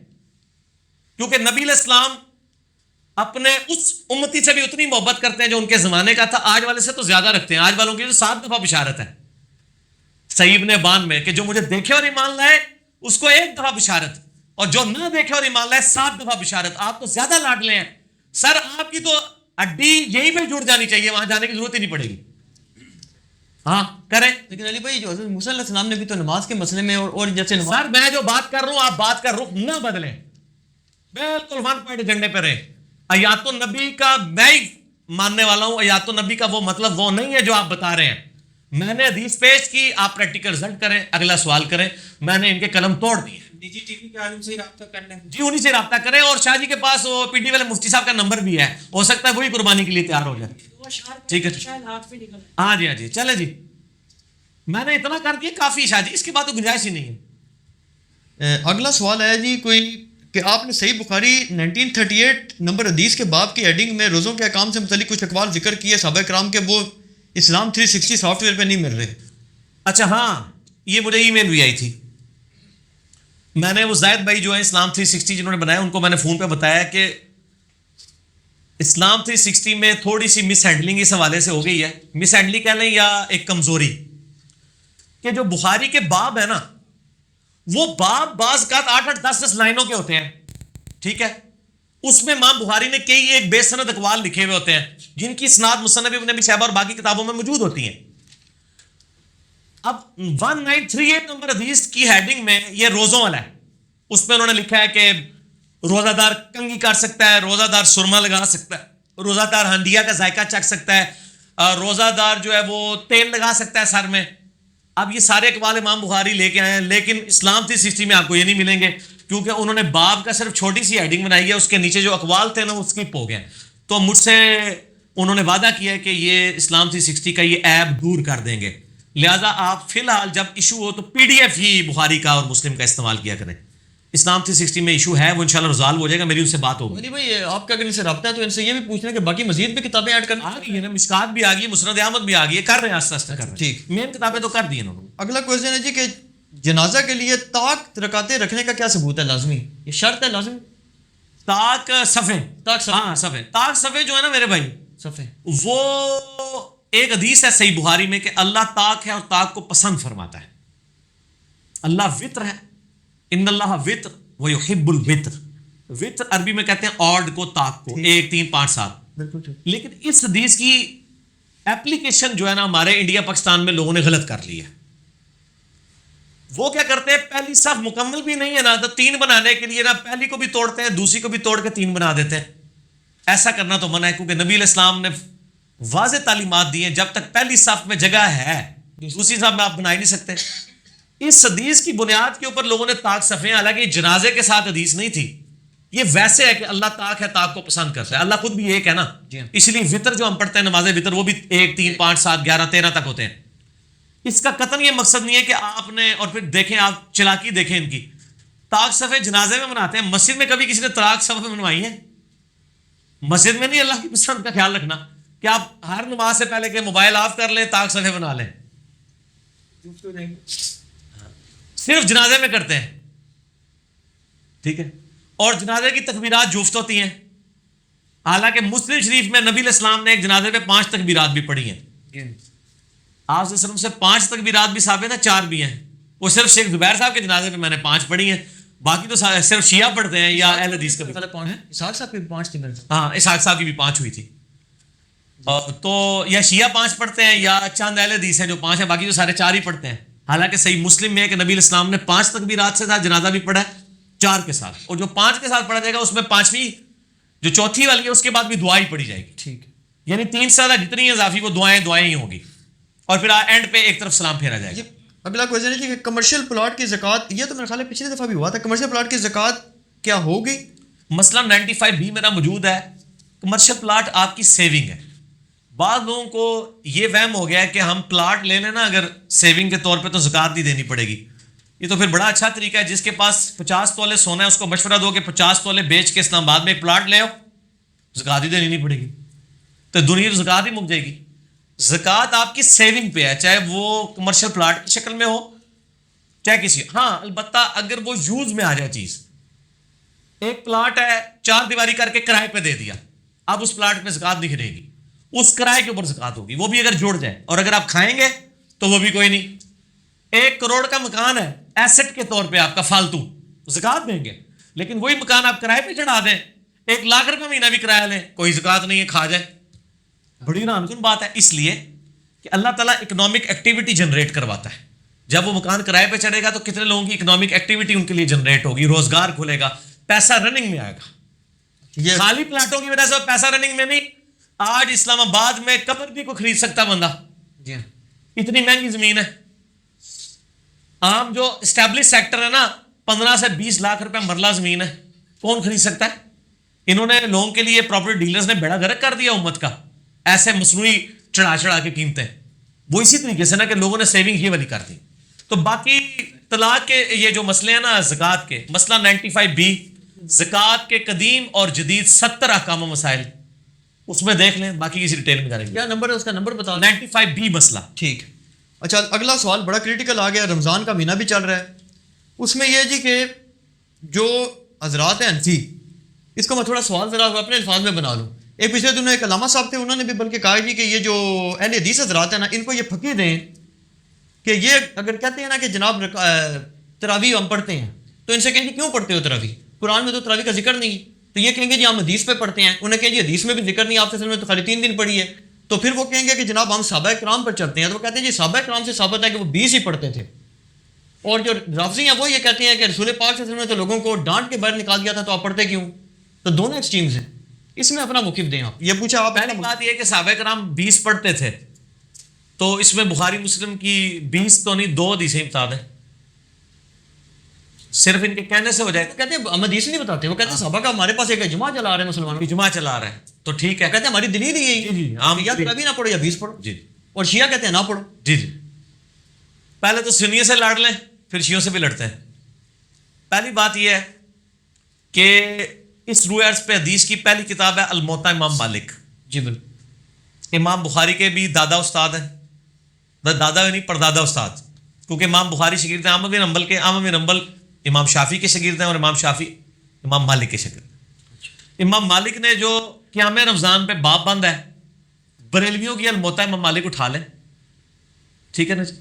کیونکہ نبی علیہ السلام اپنے اس امتی سے بھی اتنی محبت کرتے ہیں جو ان کے زمانے کا تھا, آج والے سے تو زیادہ رکھتے ہیں. آج والوں کی تو 7 دفعہ بشارت ہے صحیح ابن بان میں کہ جو مجھے دیکھے اور ایمان لائے اس کو 1 دفعہ بشارت, اور جو نہ دیکھے اور ایمان لائے 7 دفعہ بشارت. آپ تو زیادہ لاڈلے ہیں سر, آپ کی تو ہڈی یہی پہ جڑ جانی چاہیے, وہاں جانے کی ضرورت ہی نہیں پڑے گی. ہاں کریں. لیکن علی بھائی جو حضرت موسیٰ علیہ السلام نے بھی تو نماز کے مسئلے میں اور جیسے سر میں جو بات کر رہا ہوں آپ بات کا رخ نہ بدلیں, بالکل 1 پوائنٹ ایجنڈے پہ رہیں. آیات النبی کا میں ہی ماننے والا ہوں, آیات النبی کا وہ مطلب وہ نہیں ہے جو آپ بتا رہے ہیں. میں نے حدیث پیش کی, آپ پریکٹیکل رزلٹ کریں, اگلا سوال کریں. میں نے ان کے قلم توڑ دیے. نجی ٹی وی کے عالم سے رابطہ کر لیں جی, انہیں سے رابطہ کریں. اور شاہ جی کے پاس وہ پی ڈی والے مفتی صاحب کا نمبر بھی ہے, ہو سکتا ہے وہی قربانی کے لیے تیار ہو جائے. ٹھیک ہے, ہاں جی, ہاں جی, چلے جی. میں نے اتنا کر دیا کافی شاہ جی, اس کے بعد تو گنجائش ہی نہیں ہے. اگلا سوال ہے جی کوئی کہ آپ نے صحیح بخاری 1938 نمبر حدیث کے باب کی ہیڈنگ میں روزوں کے احکام سے متعلق کچھ اقوال ذکر کیے صحابہ کرام کے, وہ اسلام 360 سافٹ ویئر پہ نہیں مل رہے. اچھا ہاں, یہ مجھے ای میل بھی آئی تھی. میں نے وہ زاہد بھائی جو ہے اسلام 360 جنہوں نے بنایا ان کو میں نے فون پہ بتایا کہ اسلام 360 میں تھوڑی سی مس ہینڈلنگ اس حوالے سے ہو گئی ہے. مس ہینڈلنگ کہہ لیں یا ایک کمزوری, کہ جو بخاری کے باب ہے نا وہ باب بعض کا 8-10 لائنوں کے ہوتے ہیں, ٹھیک ہے, اس میں امام بخاری نے کئی ایک بے سند اقوال لکھے ہوئے ہوتے ہیں جن کی اسناد مصنف ابن ابی شیبہ اور باقی کتابوں میں موجود ہوتی ہیں. اب 1938 نمبر حدیث کی ہیڈنگ میں یہ روزوں والا ہے, اس میں انہوں نے لکھا ہے کہ روزہ دار کنگھی کر سکتا ہے, روزہ دار سرما لگا سکتا ہے, روزہ دار ہنڈیا کا ذائقہ چکھ سکتا ہے, روزہ دار جو ہے وہ تیل لگا سکتا ہے سر میں. اب یہ سارے اقوال امام بخاری لے کے آئے ہیں, لیکن اسلام 360 میں آپ کو یہ نہیں ملیں گے کیونکہ انہوں نے باب کا صرف چھوٹی سی ہیڈنگ بنائی ہے, اس کے نیچے جو اقوال تھے نا وہ اسکپ ہو گئے. تو مجھ سے انہوں نے وعدہ کیا ہے کہ یہ اسلام 360 کا یہ ایپ دور کر دیں گے, لہذا آپ فی الحال جب ایشو ہو تو پی ڈی ایف ہی بخاری کا اور مسلم کا استعمال کیا کریں. اسلام 360 میں ایشو ہے, وہ انشاءاللہ ریزالو ہو جائے گا, میری ان سے بات ہوگی. نہیں بھائی آپ کا اگر ان سے رابطہ ہے تو ان سے یہ بھی پوچھنا کہ باقی مزید بھی کتابیں ایڈ کرنا آ گئی ہے نا, مشکات بھی آ گئی ہے, مسند احمد بھی آ گئی ہے, کر رہے ہیں آہستہ آہستہ کر رہے ہیں. ٹھیک. مین کتابیں تو کر دی ہیں انہوں نے. اگلا کوشچن ہے جی کہ جنازہ کے لیے طاق رکعتیں رکھنے کا کیا ثبوت ہے لازمی, یہ شرط ہے لازمی؟ طاق صفے, طاق صفے, ہاں صفے, طاق صفے جو ہے نا میرے بھائی صفے, وہ ایک حدیث ہے صحیح بخاری میں کہ اللہ طاق ہے اور طاق کو پسند فرماتا ہے. اللہ وطر ہے, ان اللہ وطر ویحب الوطر. وطر عربی میں کہتے ہیں آڈ کو, طاق کو, 1 3 5 7. بالکل ٹھیک. لیکن اس حدیث کی ایپلیکیشن جو ہے نا ہمارے انڈیا پاکستان میں لوگوں نے غلط کر لی ہے. وہ کیا کرتے ہیں, پہلی صف مکمل بھی نہیں ہے نا, تو 3 بنانے کے لیے نا پہلی کو بھی توڑتے ہیں, دوسری کو بھی توڑ کے 3 بنا دیتے ہیں. ایسا کرنا تو منع ہے کیونکہ نبی علیہ السلام نے واضح تعلیمات دی ہیں, جب تک پہلی صف میں جگہ ہے دوسری صف میں آپ بنا ہی نہیں سکتے. اس حدیث کی بنیاد کے اوپر لوگوں نے طاق صفے, حالانکہ یہ جنازے کے ساتھ حدیث نہیں تھی, یہ ویسے ہے کہ اللہ طاق ہے, طاق کو پسند کرتا ہے. اللہ خود بھی ایک ہے نا, اس لیے وطر جو ہم پڑھتے ہیں نماز وطر وہ بھی 1 3 5 7 11 13 تک ہوتے ہیں. اس کا قطعاً یہ مقصد نہیں ہے کہ آپ نے, اور پھر دیکھیں آپ چلاکی دیکھیں ان کی, طاق صفے جنازے میں بناتے ہیں, مسجد میں کبھی کسی نے طاق صفے بنوائی ہے؟ مسجد میں نہیں. اللہ کی پسند کا خیال رکھنا کہ آپ ہر نماز سے پہلے کہ موبائل آف کر لیں, طاق صفے بنا لیں. صرف جنازے میں کرتے ہیں, ٹھیک ہے, اور جنازے کی تکبیرات جفت ہوتی ہیں. حالانکہ مسلم شریف میں نبی علیہ السلام نے ایک جنازے پہ 5 تکبیرات بھی پڑھی ہیں. آپ صلی اللہ علیہ وسلم سے 5 تکبیرات بھی ثابت ہیں, 4 بھی ہیں. وہ صرف شیخ زبیر صاحب کے جنازے پہ میں نے 5 پڑھی ہیں, باقی تو صرف شیعہ پڑھتے ہیں یا اہل حدیث کا بھی. اسحاق صاحب کی 5 تھی میرے ساتھ. ہاں اسحاق صاحب کی بھی 5 ہوئی تھی. تو یا شیعہ 5 پڑھتے ہیں یا چند اہل حدیث ہیں جو 5 ہیں, باقی تو سارے 4 ہی پڑھتے ہیں. حالانکہ صحیح مسلم میں ہے کہ نبی علیہ السلام نے 5 تکبیرات سے ساتھ جنازہ بھی پڑھا ہے, 4 کے ساتھ, اور جو 5 کے ساتھ پڑھا جائے گا اس میں 5ویں جو چوتھی والی ہے اس کے بعد بھی دعا ہی پڑھی جائے گی. ٹھیک, یعنی 3 سے زیادہ جتنی اضافی وہ دعائیں ہی ہوگی, اور پھر اینڈ پہ ایک طرف سلام پھیرا جائے گا. اگلا کوشچن ہے کہ کمرشل پلاٹ کی زکوٰۃ, یہ تو میرے خیال ہے پچھلی دفعہ بھی ہوا تھا, کمرشل پلاٹ کی زکوٰۃ کیا ہوگی؟ مسئلہ 95B میرا موجود ہے. کمرشل پلاٹ آپ کی سیونگ ہے. بعض لوگوں کو یہ وہم ہو گیا ہے کہ ہم پلاٹ لے لیں نا اگر سیونگ کے طور پہ تو زکوٰۃ نہیں دینی پڑے گی. یہ تو پھر بڑا اچھا طریقہ ہے, جس کے پاس 50 تولے سونا ہے اس کو مشورہ دو کہ 50 تولے بیچ کے اسلام آباد میں ایک پلاٹ لے آؤ, زکوٰۃ ہی دینی نہیں پڑے گی, تو دنیا تو زکوٰۃ ہی مک جائے گی. زکوٰۃ آپ کی سیونگ پہ ہے, چاہے وہ کمرشل پلاٹ کی شکل میں ہو چاہے کسی. ہاں البتہ اگر وہ یوز میں آ جائے چیز, ایک پلاٹ ہے 4 دیواری کر کے کرائے پہ دے دیا, اب اس پلاٹ میں زکوٰۃ نہیں رہے گی, اس کرائے کے اوپر زکوٰۃ ہوگی, وہ بھی اگر جڑ جائے, اور اگر آپ کھائیں گے تو وہ بھی کوئی نہیں. 1 کروڑ کا مکان ہے ایسٹ کے طور پہ آپ کا فالتو, زکوٰۃ دیں گے, لیکن وہی مکان آپ کرائے پہ چڑھا دیں, 1 لاکھ روپے مہینہ بھی کرایہ لیں, کوئی زکوٰۃ نہیں ہے, کھا جائے. بڑی حیران کن بات ہے, اس لیے کہ اللہ تعالیٰ اکنامک ایکٹیویٹی جنریٹ کرواتا ہے. جب وہ مکان کرائے پہ چڑھے گا تو کتنے لوگوں کی اکنامک ایکٹیویٹی ان کے لیے جنریٹ ہوگی, روزگار کھلے گا, پیسہ رننگ میں آئے گا. یہ خالی پلاٹوں کی وجہ سے پیسہ رننگ میں نہیں. آج اسلام آباد میں قبر بھی کو خرید سکتا بندہ, جی ہاں, اتنی مہنگی زمین ہے. عام جو اسٹیبلش سیکٹر ہے نا 15 سے 20 لاکھ روپے مرلہ زمین ہے, کون خرید سکتا ہے؟ انہوں نے لوگوں کے لیے پراپرٹی ڈیلرز نے بیڑا گرک کر دیا امت کا, ایسے مصنوعی چڑھا کے قیمتیں. وہ اسی طریقے سے نا کہ لوگوں نے سیونگ یہ والی کر دی. تو باقی طلاق کے یہ جو مسئلے ہیں نا زکوٰۃ کے, مسئلہ 95B, زکوٰۃ کے قدیم اور جدید 70 احکام و مسائل, اس میں دیکھ لیں, باقی کسی ڈیٹیل میں جانیں گے. کیا نمبر ہے اس کا, نمبر بتا. 95B مسئلہ. ٹھیک. اچھا اگلا سوال بڑا کریٹیکل آ گیا، رمضان کا مہینہ بھی چل رہا ہے، اس میں یہ ہے جی کہ جو حضرات ہیں حنفی، اس کو میں تھوڑا سوال ذرا اپنے الفاظ میں بنا لوں. ایک پچھلے دنوں ایک علامہ صاحب تھے، انہوں نے بھی بلکہ کہا جی کہ یہ جو اہل حدیث حضرات ہیں نا، ان کو یہ پھکی دیں کہ یہ اگر کہتے ہیں نا کہ جناب تراویح ہم پڑھتے ہیں، تو ان سے کہیں گے کیوں پڑھتے ہو تراویح؟ قرآن میں تو تراویح کا ذکر نہیں ہے. تو یہ کہیں گے جی ہم حدیث پہ پڑھتے ہیں. انہیں کہیں جی حدیث میں بھی ذکر نہیں، آپ نے تو خالی 3 دن پڑھی ہے. تو پھر وہ کہیں گے کہ جناب ہم صحابہ کرام پر چلتے ہیں. تو وہ کہتے ہیں جی صحابہ کرام سے ثابت ہے کہ وہ 20 ہی پڑھتے تھے. اور جو رافضی ہیں وہ یہ کہتے ہیں کہ رسول پاک صلی اللہ علیہ وسلم نے تو لوگوں کو ڈانٹ کے باہر نکال دیا تھا، تو آپ پڑھتے کیوں؟ تو دونوں ایکسٹریمز ہیں. اس میں اپنا موقف دیں آپ. یہ پوچھا آپ. پہلی بات یہ کہ صحابہ کرام 20 پڑھتے تھے، تو اس میں بخاری مسلم کی 20 تو نہیں 2 حدیثیں بتا دیں، صرف ان کے کہنے سے ہو جائے. کہتے ہیں ہم حدیث نہیں بتاتے، وہ کہتے ہیں صحابہ کا ہمارے پاس ایک اجماع چلا رہے ہیں مسلمانوں، اجماع چلا رہا ہے تو ٹھیک ہے. کہتے ہیں ہماری دلیل ہی یہی جی یا تراویح نہ پڑھو یا 20 پڑھو. جی اور شیعہ کہتے ہیں نہ پڑھو. جی جی پہلے تو سنیوں سے لڑ لیں، پھر شیعوں سے بھی لڑتے ہیں. پہلی بات یہ ہے کہ اس روح عرض پہ حدیث کی پہلی کتاب ہے الموطا امام مالک. جی بالکل. امام بخاری کے بھی دادا استاد ہیں، دادا نہیں پردادا استاد، کیونکہ امام بخاری شاگرد ہیں احمد بن حنبل کے، احمد بن حنبل امام شافعی کے شاگرد ہیں، اور امام شافعی امام مالک کے شاگرد ہیں. امام مالک نے جو قیام رمضان پہ باب بند ہے، بریلویوں کی الموطا امام مالک اٹھا لیں، ٹھیک ہے نا جی،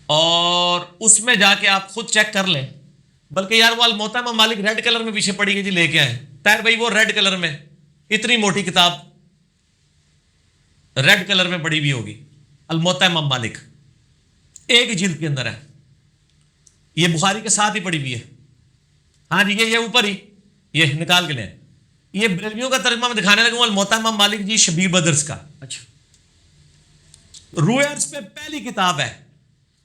اور اس میں جا کے آپ خود چیک کر لیں. بلکہ یار وہ الموطا امام مالک ریڈ کلر میں پیچھے پڑی گئی جی، لے کے آئے طاہر بھائی، وہ ریڈ کلر میں اتنی موٹی کتاب ریڈ کلر میں پڑی ہوئی ہوگی، الموطا امام مالک ایک جلد کے اندر ہے، یہ بخاری کے ساتھ ہی پڑی ہوئی ہے. ہاں جی یہ اوپر ہی یہ نکال کے لیں. یہ بریلویوں کا ترجمہ میں دکھانے لگا ہوں، الموطا امام مالک جی شبیر بدرس کا. اچھا روح عرض پہ پہلی کتاب ہے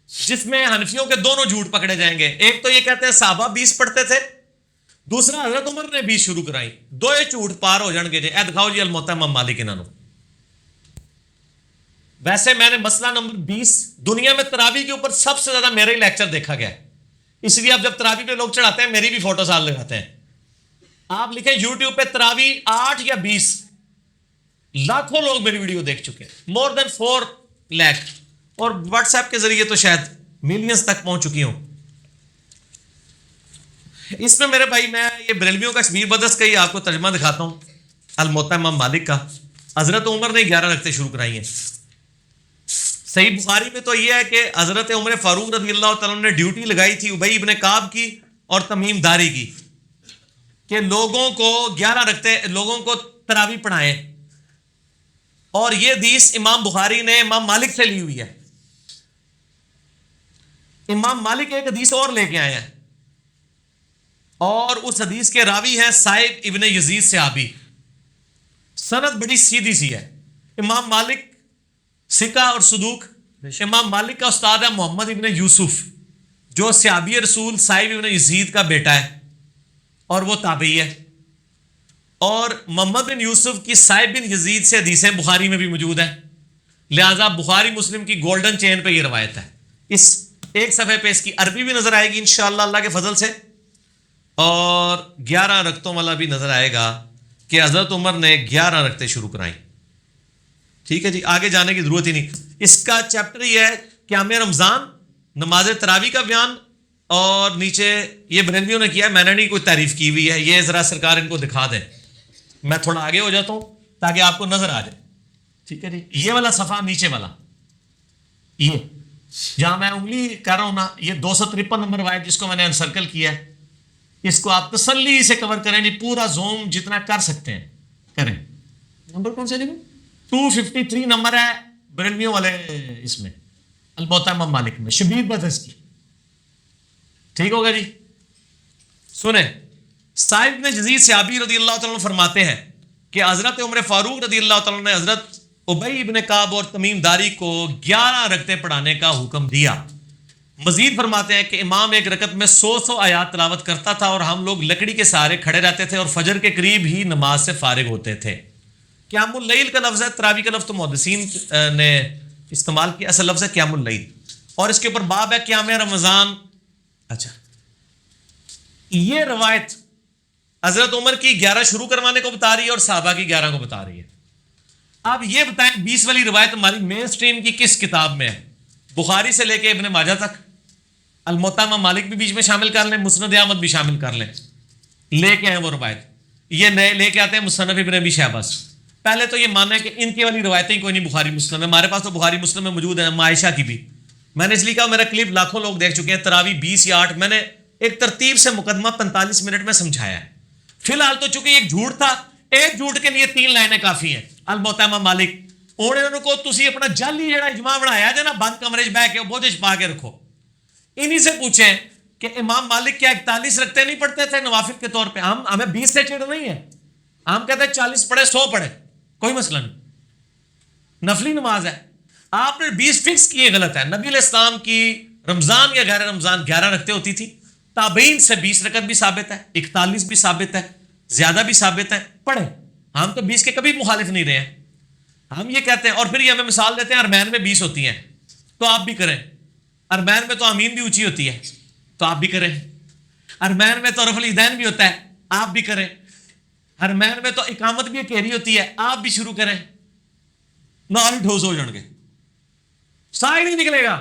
جس میں حنفیوں کے دونوں جھوٹ پکڑے جائیں گے. ایک تو یہ کہتے ہیں صحابہ 20 پڑھتے تھے، دوسرا حضرت عمر نے 20 شروع کرائی. دو یہ جھوٹ پار ہو جان گے جی. اے دکھاؤ جی الموطا امام مالک انہوں. ویسے میں نے مسئلہ نمبر 20 دنیا میں تراویح کے اوپر سب سے زیادہ میرا ہی لیکچر دیکھا گیا ہے، اس لیے اب جب تراویح پہ لوگ چڑھاتے ہیں میری بھی فوٹو ساتھ لگاتے ہیں. آپ لکھیں یوٹیوب پہ تراویح 8 یا 20، لاکھوں لوگ میری ویڈیو دیکھ چکے ہیں، مور دین 4 لاکھ، اور واٹس ایپ کے ذریعے تو شاید ملینز تک پہنچ چکی ہوں. اس میں میرے بھائی میں یہ بریلویوں کا شبیر بدرس کا ہی آپ کو ترجمہ دکھاتا ہوں، الموطا امام مالک کا. حضرت عمر نے 11 رکعتیں شروع کرائی ہیں. صحیح بخاری میں تو یہ ہے کہ حضرت عمر فاروق رضی اللہ تعالیٰ نے ڈیوٹی لگائی تھی ابی ابن کعب کی اور تمیم داری کی کہ لوگوں کو 11 رکعتیں لوگوں کو تراویح پڑھائیں. اور یہ حدیث امام بخاری نے امام مالک سے لی ہوئی ہے. امام مالک ایک حدیث اور لے کے آئے ہیں، اور اس حدیث کے راوی ہیں سائب ابن یزید صحابی. سند بڑی سیدھی سی ہے. امام مالک ثقہ اور صدوق. امام مالک کا استاد ہے محمد ابن یوسف جو صحابی رسول سائب ابن یزید کا بیٹا ہے اور وہ تابعی ہے. اور محمد بن یوسف کی سائب بن یزید سے حدیثیں بخاری میں بھی موجود ہیں، لہذا بخاری مسلم کی گولڈن چین پہ یہ روایت ہے. اس ایک صفحے پہ اس کی عربی بھی نظر آئے گی انشاءاللہ اللہ کے فضل سے، اور 11 رکعتوں والا بھی نظر آئے گا کہ حضرت عمر نے 11 رکعتیں شروع کرائیں. ٹھیک ہے جی، آگے جانے کی ضرورت ہی نہیں. اس کا چیپٹر یہ ہے قیام رمضان، نماز تراویح کا بیان، اور نیچے یہ بریلویوں نے کیا ہے، میں نے نہیں کوئی تعریف کی ہوئی ہے. یہ ذرا سرکار ان کو دکھا دیں. میں تھوڑا آگے ہو جاتا ہوں تاکہ آپ کو نظر آ جائے. ٹھیک ہے جی، یہ والا صفحہ نیچے والا، یہ جہاں میں انگلی کر رہا ہوں نا، یہ 253 نمبر روایت جس کو میں نے انسرکل کیا ہے، اس کو آپ تسلی سے کور کریں جی، پورا زوم جتنا کر سکتے ہیں کریں. نمبر کون سے لکھوں؟ 253 نمبر ہے بریلویوں والے اس میں الموطا امام مالک میں شبیر بدرس کی. ٹھیک ہوگا جی. سنیں، سائب بن یزید صحابی رضی اللہ تعالیٰ عنہ فرماتے ہیں کہ حضرت عمر فاروق رضی اللہ تعالیٰ نے حضرت ابی ابن کعب اور تمیم داری کو 11 رکعتیں پڑھانے کا حکم دیا. مزید فرماتے ہیں کہ امام ایک رکعت میں 100 آیات تلاوت کرتا تھا اور ہم لوگ لکڑی کے سہارے کھڑے رہتے تھے اور فجر کے قریب ہی نماز سے فارغ ہوتے تھے. قیام اللیل کا لفظ ہے، تراویح کا لفظ تو محدثین نے استعمال کیا، اصل لفظ ہے قیام اللیل، اور اس کے اوپر باب ہے قیام رمضان. اچھا، یہ روایت حضرت عمر کی 11 شروع کروانے کو بتا رہی ہے اور صحابہ کی 11 کو بتا رہی ہے. اب یہ بتائیں 20 والی روایت ہماری مین سٹریم کی کس کتاب میں ہے؟ بخاری سے لے کے ابن ماجہ تک، الموطا امام مالک بھی بیچ میں شامل کر لیں، مسند احمد بھی شامل کر لیں، لے کے آئے وہ روایت. یہ نئے لے کے آتے ہیں مصنف ابن ابی شیبہ سے. پہلے تو یہ ماننا ہے کہ ان کی والی روایتیں کوئی نہیں بخاری مسلم میں. ہمارے پاس تو بخاری مسلم میں موجود ہیں، عائشہ کی بھی. میں نے اس لیے کہا میرا کلپ لاکھوں لوگ دیکھ چکے ہیں، تراوی 20 یا 8 میں نے ایک ترتیب سے مقدمہ 45 منٹ میں سمجھایا ہے. فی الحال تو چونکہ ایک جھوٹ تھا، ایک جھوٹ کے لیے 3 لائنیں کافی ہیں. الموطا امام مالک انہوں کو تسی اپنا جعلی جڑا اجماع بنایا جائے نا، بند کمرے بہ کے بوجھ پا کے رکھو. انہی سے پوچھیں کہ امام مالک کیا 41 رکھتے نہیں پڑھتے تھے نوافل کے طور پہ؟ ہمیں 20 سے چڑ نہیں ہے، ہم کہتے ہیں 40 پڑھے 100 پڑھے، کوئی مسئلہ نہیں، نفلی نماز ہے. آپ نے 20 فکس کیے غلط ہے. نبی علیہ السلام کی رمضان یا غیر رمضان 11 رکھتے ہوتی تھی. تابعین سے 20 رکعت بھی ثابت ہے، 41 بھی ثابت ہے، زیادہ بھی ثابت ہے، پڑھے. ہم تو 20 کے کبھی مخالف نہیں رہے ہیں. ہم یہ کہتے ہیں، اور پھر یہ ہمیں مثال دیتے ہیں ارمین میں 20 ہوتی ہیں تو آپ بھی کریں. ارمین میں تو آمین بھی اونچی ہوتی ہے تو آپ بھی کریں. ارمین میں تو رفع الیدین بھی ہوتا ہے، آپ بھی کریں. ارمین میں تو اقامت بھی اکیری ہوتی ہے، آپ بھی شروع کریں. نال ٹھوس ہو جان گے، سائے نہیں نکلے گا.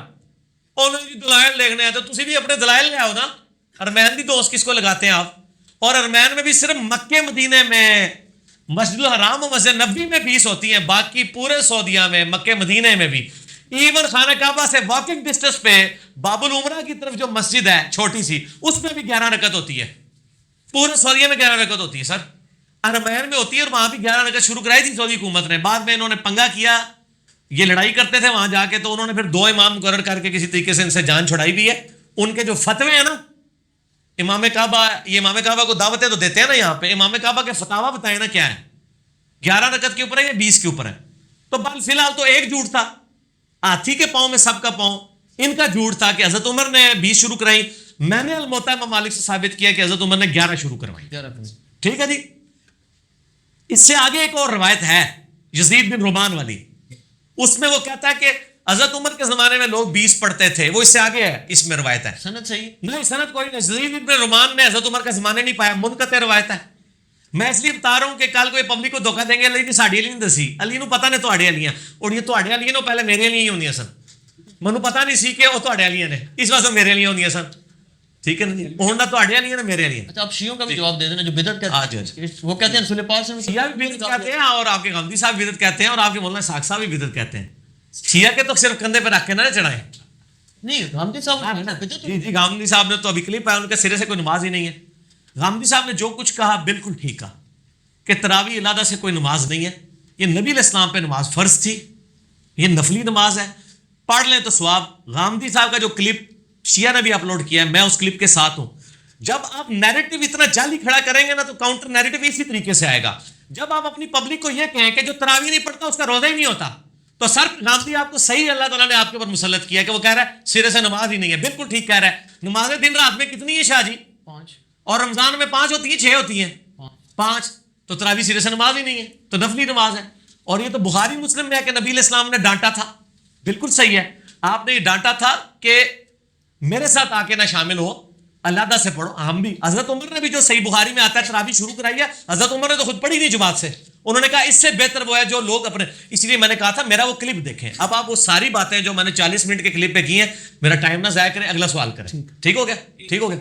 انہوں نے دلائل دیکھنے ہیں تو تسی بھی اپنے دلائل لے آؤ نا. ارمین دی دوست کس کو لگاتے ہیں آپ؟ اور ارمین میں بھی صرف مکے مدینے میں، مسجد الحرام و مسجد نبوی میں 20 ہوتی ہیں، باقی پورے سعودیہ میں، مکے مدینے میں بھی، ایون خانہ کعبہ سے واکنگ ڈسٹنس پہ باب العمرہ کی طرف جو مسجد ہے چھوٹی سی، اس میں بھی 11 رکعت ہوتی ہے. پورے سعودیہ میں 11 رکعت ہوتی ہے سر. ارمین میں ہوتی ہے، اور وہاں بھی 11 رکعت شروع کرائی تھی سعودی حکومت نے. بعد میں انہوں نے پنگا کیا، یہ لڑائی کرتے تھے وہاں جا کے، تو انہوں نے پھر 2 امام مقرر کر کے کسی طریقے سے ان سے جان چھڑائی بھی ہے. ان کے جو فتوے ہیں نا امام کعبہ، یہ امام کعبہ کو دعوتیں تو دیتے ہیں نا یہاں پہ، امام کعبہ کے فتاوا بتائیں نا کیا ہے، 11 رکعت کے اوپر ہے یا 20 کے اوپر ہے. تو بل فی الحال تو ایک جھوٹ تھا، ہاتھی کے پاؤں میں سب کا پاؤں. ان کا جھوٹ تھا کہ حضرت عمر نے 20 شروع کرائی. میں نے الموطا امام مالک سے ثابت کیا کہ حضرت عمر نے 11 شروع کروائی. ٹھیک ہے جی. اس سے آگے ایک اور روایت ہے یزید بن رومان والی، اس میں وہ کہتا ہے کہ حضرت عمر کے زمانے میں لوگ 20 پڑھتے تھے. وہ اس سے آگے ہے، اس میں روایت ہے. سند صحیح نہیں، سند کوئی نہیں. یزید بن رومان نے حضرت عمر کے زمانے نہیں پایا، منقطع روایت ہے. میں اس لیے بتا رہا ہوں کہ کل کوئی پبلک کو دھوکہ دیں گے علی نے ساڑی علی نہیں دسی، علی نو پتہ نے تواڈے علیاں، اور یہ تواڈے علیاں نو پہلے میرے لیے ہی ہوندیاں سن. مینوں پتہ نہیں سی کہ وہ تواڈے علیاں نے، اس واسطے میرے لیے ہوندیاں سن. ٹھیک ہے نا جی، ہن نہ تواڈے علیاں نے میرے علیاں. اچھا آپ شیعوں کا بھی جواب دے دینا جو بدعت کہتے ہیں. جی وہ کہتے ہیں رسول پاک صلی اللہ علیہ شیعہ بھی بدعت کہتے ہیں، اور آپ کے غامدی صاحب بدعت کہتے ہیں، اور آپ کے مولانا اسحاق صاحب بھی بدعت کہتے ہیں. شیعہ کے تو صرف کندھے پہ رکھ کے نہ چڑھائیں. نہیں غامدی صاحب جی غامدی صاحب نے تو ابھی کلپ آیا، ان کے سرے سے کوئی نماز ہی نہیں ہے. غامدی صاحب نے جو کچھ کہا بالکل ٹھیک کہا کہ تراویح علیحدہ سے کوئی نماز نہیں ہے. یہ نبی علیہ السلام پہ نماز فرض تھی، یہ نفلی نماز ہے، پڑھ لیں تو ثواب. غامدی صاحب کا جو کلپ شیعہ نے بھی اپلوڈ کیا ہے، میں اس کلپ کے ساتھ ہوں. جب آپ نیریٹو اتنا جعلی کھڑا کریں گے نا تو کاؤنٹر نیریٹو اسی طریقے سے آئے گا. جب آپ اپنی پبلک کو یہ کہیں کہ جو تراویح نہیں پڑھتا اس کا روزہ ہی نہیں ہوتا، تو سر غامدی آپ کو صحیح اللہ تعالیٰ نے آپ کے اوپر مسلط کیا کہ وہ کہہ رہا ہے سرے سے نماز ہی نہیں ہے. بالکل ٹھیک کہہ رہا ہے. نمازیں دن رات میں کتنی ہیں شاہ جی؟ 5. اور رمضان میں 5 ہوتی ہیں، 6 ہوتی ہیں، 5. تو تراویح سرے سے نماز ہی نہیں ہے، تو نفلی نماز ہے. اور یہ تو بخاری مسلم میں ہے کہ نبی علیہ السلام نے ڈانٹا تھا. بالکل صحیح ہے، آپ نے یہ ڈانٹا تھا کہ میرے ساتھ آ کے نہ شامل ہو، علیحدہ سے پڑھو. ہم بھی، حضرت عمر نے بھی جو صحیح بخاری میں آتا ہے تراویح شروع کرائی ہے، حضرت عمر نے تو خود پڑھی نہیں جماعت سے. انہوں نے کہا اس سے بہتر وہ ہے جو لوگ اپنے، اس لیے میں نے کہا تھا میرا وہ کلپ دیکھیں. اب آپ وہ ساری باتیں جو میں نے 40 منٹ کے کلپ پہ کی ہیں، میرا ٹائم نہ ضائع کریں، اگلا سوال کریں. ٹھیک ہو گیا؟ ٹھیک ہو گیا.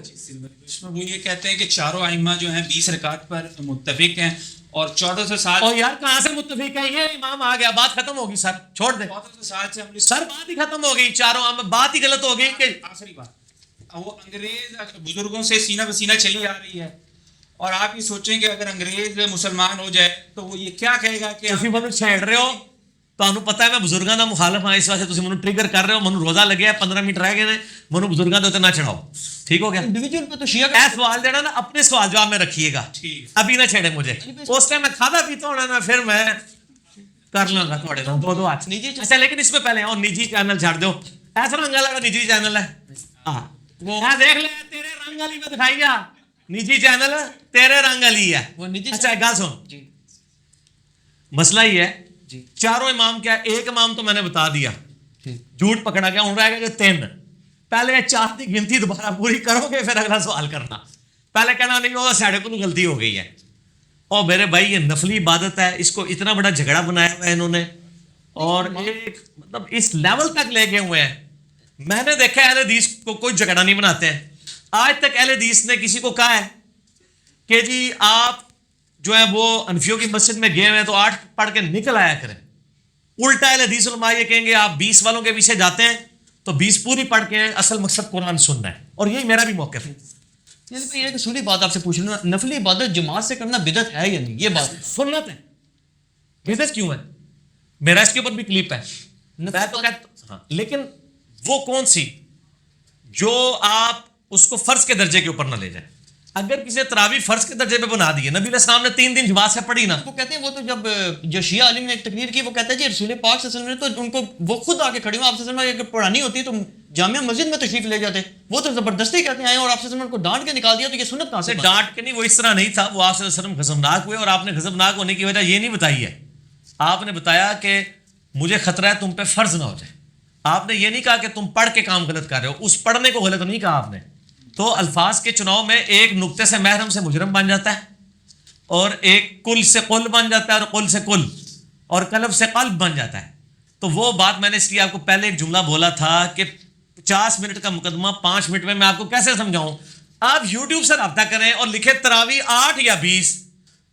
اس میں وہ یہ کہتے ہیں کہ چاروں ائمہ جو ہیں 20 رکعت پر متفق ہیں، اور 14 سے 7. اور یار کہاں سے متفق ہے؟ یہ امام آ گیا، بات ختم ہوگی سر، چھوڑ دیں. 14 سے 7 سے ہم نے سر بات ہی ختم ہو گئی. چاروں بات ہی غلط ہو گئی کہ آخری بات، وہ انگریز بزرگوں سے سینہ بسینہ چلی آ رہی ہے، اور آپ یہ سوچیں کہ اگر انگریز مسلمان ہو جائے تو وہ یہ کیا کہے گا کہ تسی مجھے چھیڑ رہے ہو. تمہیں پتہ ہے میں بزرگاں دا مخالف ہاں، اس واسطے تسی مجھے ٹریگر کر رہے ہو. مجھے روزہ لگے ہے، 15 منٹ رہ گئے نے، مجھے بزرگاں دے نہ چڑھاؤ. ٹھیک ہو گیا؟ انڈیویجول پہ تو شیعہ اے سوال دینا نا اپنے سوال جواب میں رکھیے گا، ابھی نہ چھیڑے مجھے. اس ٹائم میں کھادا پیتا ہونا نا، پھر میں کر لوں گا تھوڑے دو ہاتھ. اچھا لیکن اس میں پہلے اور نجی چینل چھاڑ دو. ایسا رنگ والا نجی چینل ہے، ہاں وہ دیکھ لے تیرے رنگ والی میں دکھائی گیا. نجی چینل تیرے رنگ والی ہے. اچھا ایک گل سن، مسئلہ یہ ہے چاروں امام کیا، ایک امام تو میں نے بتا دیا، جھوٹ پکڑا گیا. ہوں رہ گئے 3. پہلے 4 کی گنتی دوبارہ پوری کرو گے، پھر اگلا سوال کرنا. پہلے کہنا نہیں وہ ساڑھے کو غلطی ہو گئی ہے. اور میرے بھائی یہ نفلی عبادت ہے، اس کو اتنا بڑا جھگڑا بنایا ہوا ہے انہوں نے، اور ایک مطلب اس لیول تک لے گئے ہوئے ہیں میں نے دیکھا اہل حدیث کو کوئی جھگڑا نہیں بناتے ہیں. آج تک اہل حدیث نے کسی کو کہا ہے کہ جی آپ جو ہے وہ انفیوں کی مسجد میں گئے ہوئے ہیں تو 8 پڑھ کے نکل آیا کریں. الٹا اہل حدیث علماء یہ کہیں گے آپ 20 والوں کے پیچھے جاتے ہیں تو 20 پوری پڑھ کے ہیں, اصل مقصد قرآن سننا ہے. اور یہی میرا بھی موقف ہے. یہ ایک اصولی بات آپ سے پوچھ لوں, نفلی عبادت جماعت سے کرنا بدعت ہے یا نہیں؟ یہ بات سنت ہے, بدعت کیوں ہے؟ میرا اس کے اوپر بھی کلپ ہے. میں تو کہتا ہاں, لیکن وہ کون سی جو آپ اس کو فرض کے درجے کے اوپر نہ لے جائیں. اگر کسی نے تراویح فرض کے درجے پہ بنا دی ہے, نبی علیہ السلام نے 3 دن جماعت سے پڑھی نا, وہ کہتے ہیں وہ تو جب جو شیعہ عالم نے ایک تقریر کی وہ کہتا ہے جی رسول پاک صلی اللہ علیہ وسلم نے تو ان کو وہ خود آ کے کھڑی ہوں, آپ صلی اللہ علیہ وسلم اگر پڑھانی ہوتی تو جامعہ مسجد میں تشریف لے جاتے, وہ تو زبردستی کہتے ہیں آئے اور آپ صلی اللہ علیہ وسلم کو ڈانٹ کے نکال دیا, تو یہ سنت کہاں سے؟ ڈانٹ کے نہیں, وہ اس طرح نہیں تھا. وہ آپ صلی اللہ علیہ وسلم غضبناک ہوئے اور آپ نے غضبناک ہونے کی وجہ یہ نہیں بتائی ہے. آپ نے بتایا کہ مجھے خطرہ ہے تم پہ فرض نہ ہو جائے. آپ نے یہ نہیں کہا کہ تم پڑھ کے کام غلط کر رہے ہو, اس پڑھنے کو غلط نہیں کہا آپ نے. تو الفاظ کے چناؤ میں ایک نقطے سے محرم سے مجرم بن جاتا ہے, اور ایک کل سے قل بن جاتا ہے, اور قل سے کل, اور قلب سے قلب بن جاتا ہے. تو وہ بات میں نے اس لیے آپ کو پہلے ایک جملہ بولا تھا کہ 50 منٹ کا مقدمہ 5 منٹ میں آپ کو کیسے سمجھاؤں. آپ یوٹیوب سے رابطہ کریں اور لکھیں تراویح 8 یا 20,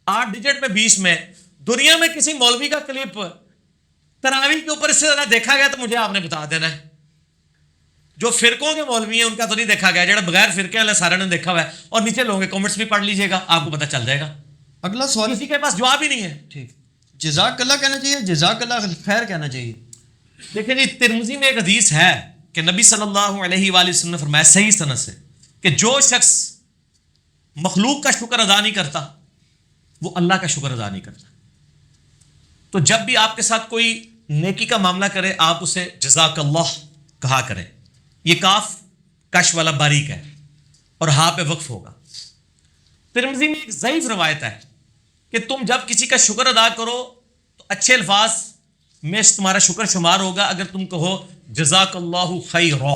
8 ڈیجٹ میں 20 میں. دنیا میں کسی مولوی کا کلپ تراویح کے اوپر اس سے زیادہ دیکھا گیا تو مجھے آپ نے بتا دینا ہے. جو فرقوں کے مولوی ہیں ان کا تو نہیں دیکھا گیا, جڑا بغیر فرقے والے سارے نے دیکھا ہوا ہے. اور نیچے لوگوں کے کمنٹس بھی پڑھ لیجیے گا, آپ کو پتہ چل جائے گا. اگلا سوال کسی کے پاس جواب ہی نہیں ہے. ٹھیک, جزاک اللہ کہنا چاہیے, جزاک اللہ خیر کہنا چاہیے؟ دیکھیں جی, ترمذی میں ایک حدیث ہے کہ نبی صلی اللہ علیہ وآلہ وسلم نے فرمایا صحیح سند سے کہ جو شخص مخلوق کا شکر ادا نہیں کرتا وہ اللہ کا شکر ادا نہیں کرتا. تو جب بھی آپ کے ساتھ کوئی نیکی کا معاملہ کرے آپ اسے جزاک اللہ کہا کریں. یہ کاف کش والا باریک ہے اور ہاں پہ وقف ہوگا. ترمذی میں ایک ضعیف روایت ہے کہ تم جب کسی کا شکر ادا کرو تو اچھے الفاظ میں تمہارا شکر شمار ہوگا. اگر تم کہو جزاک اللہ خیرا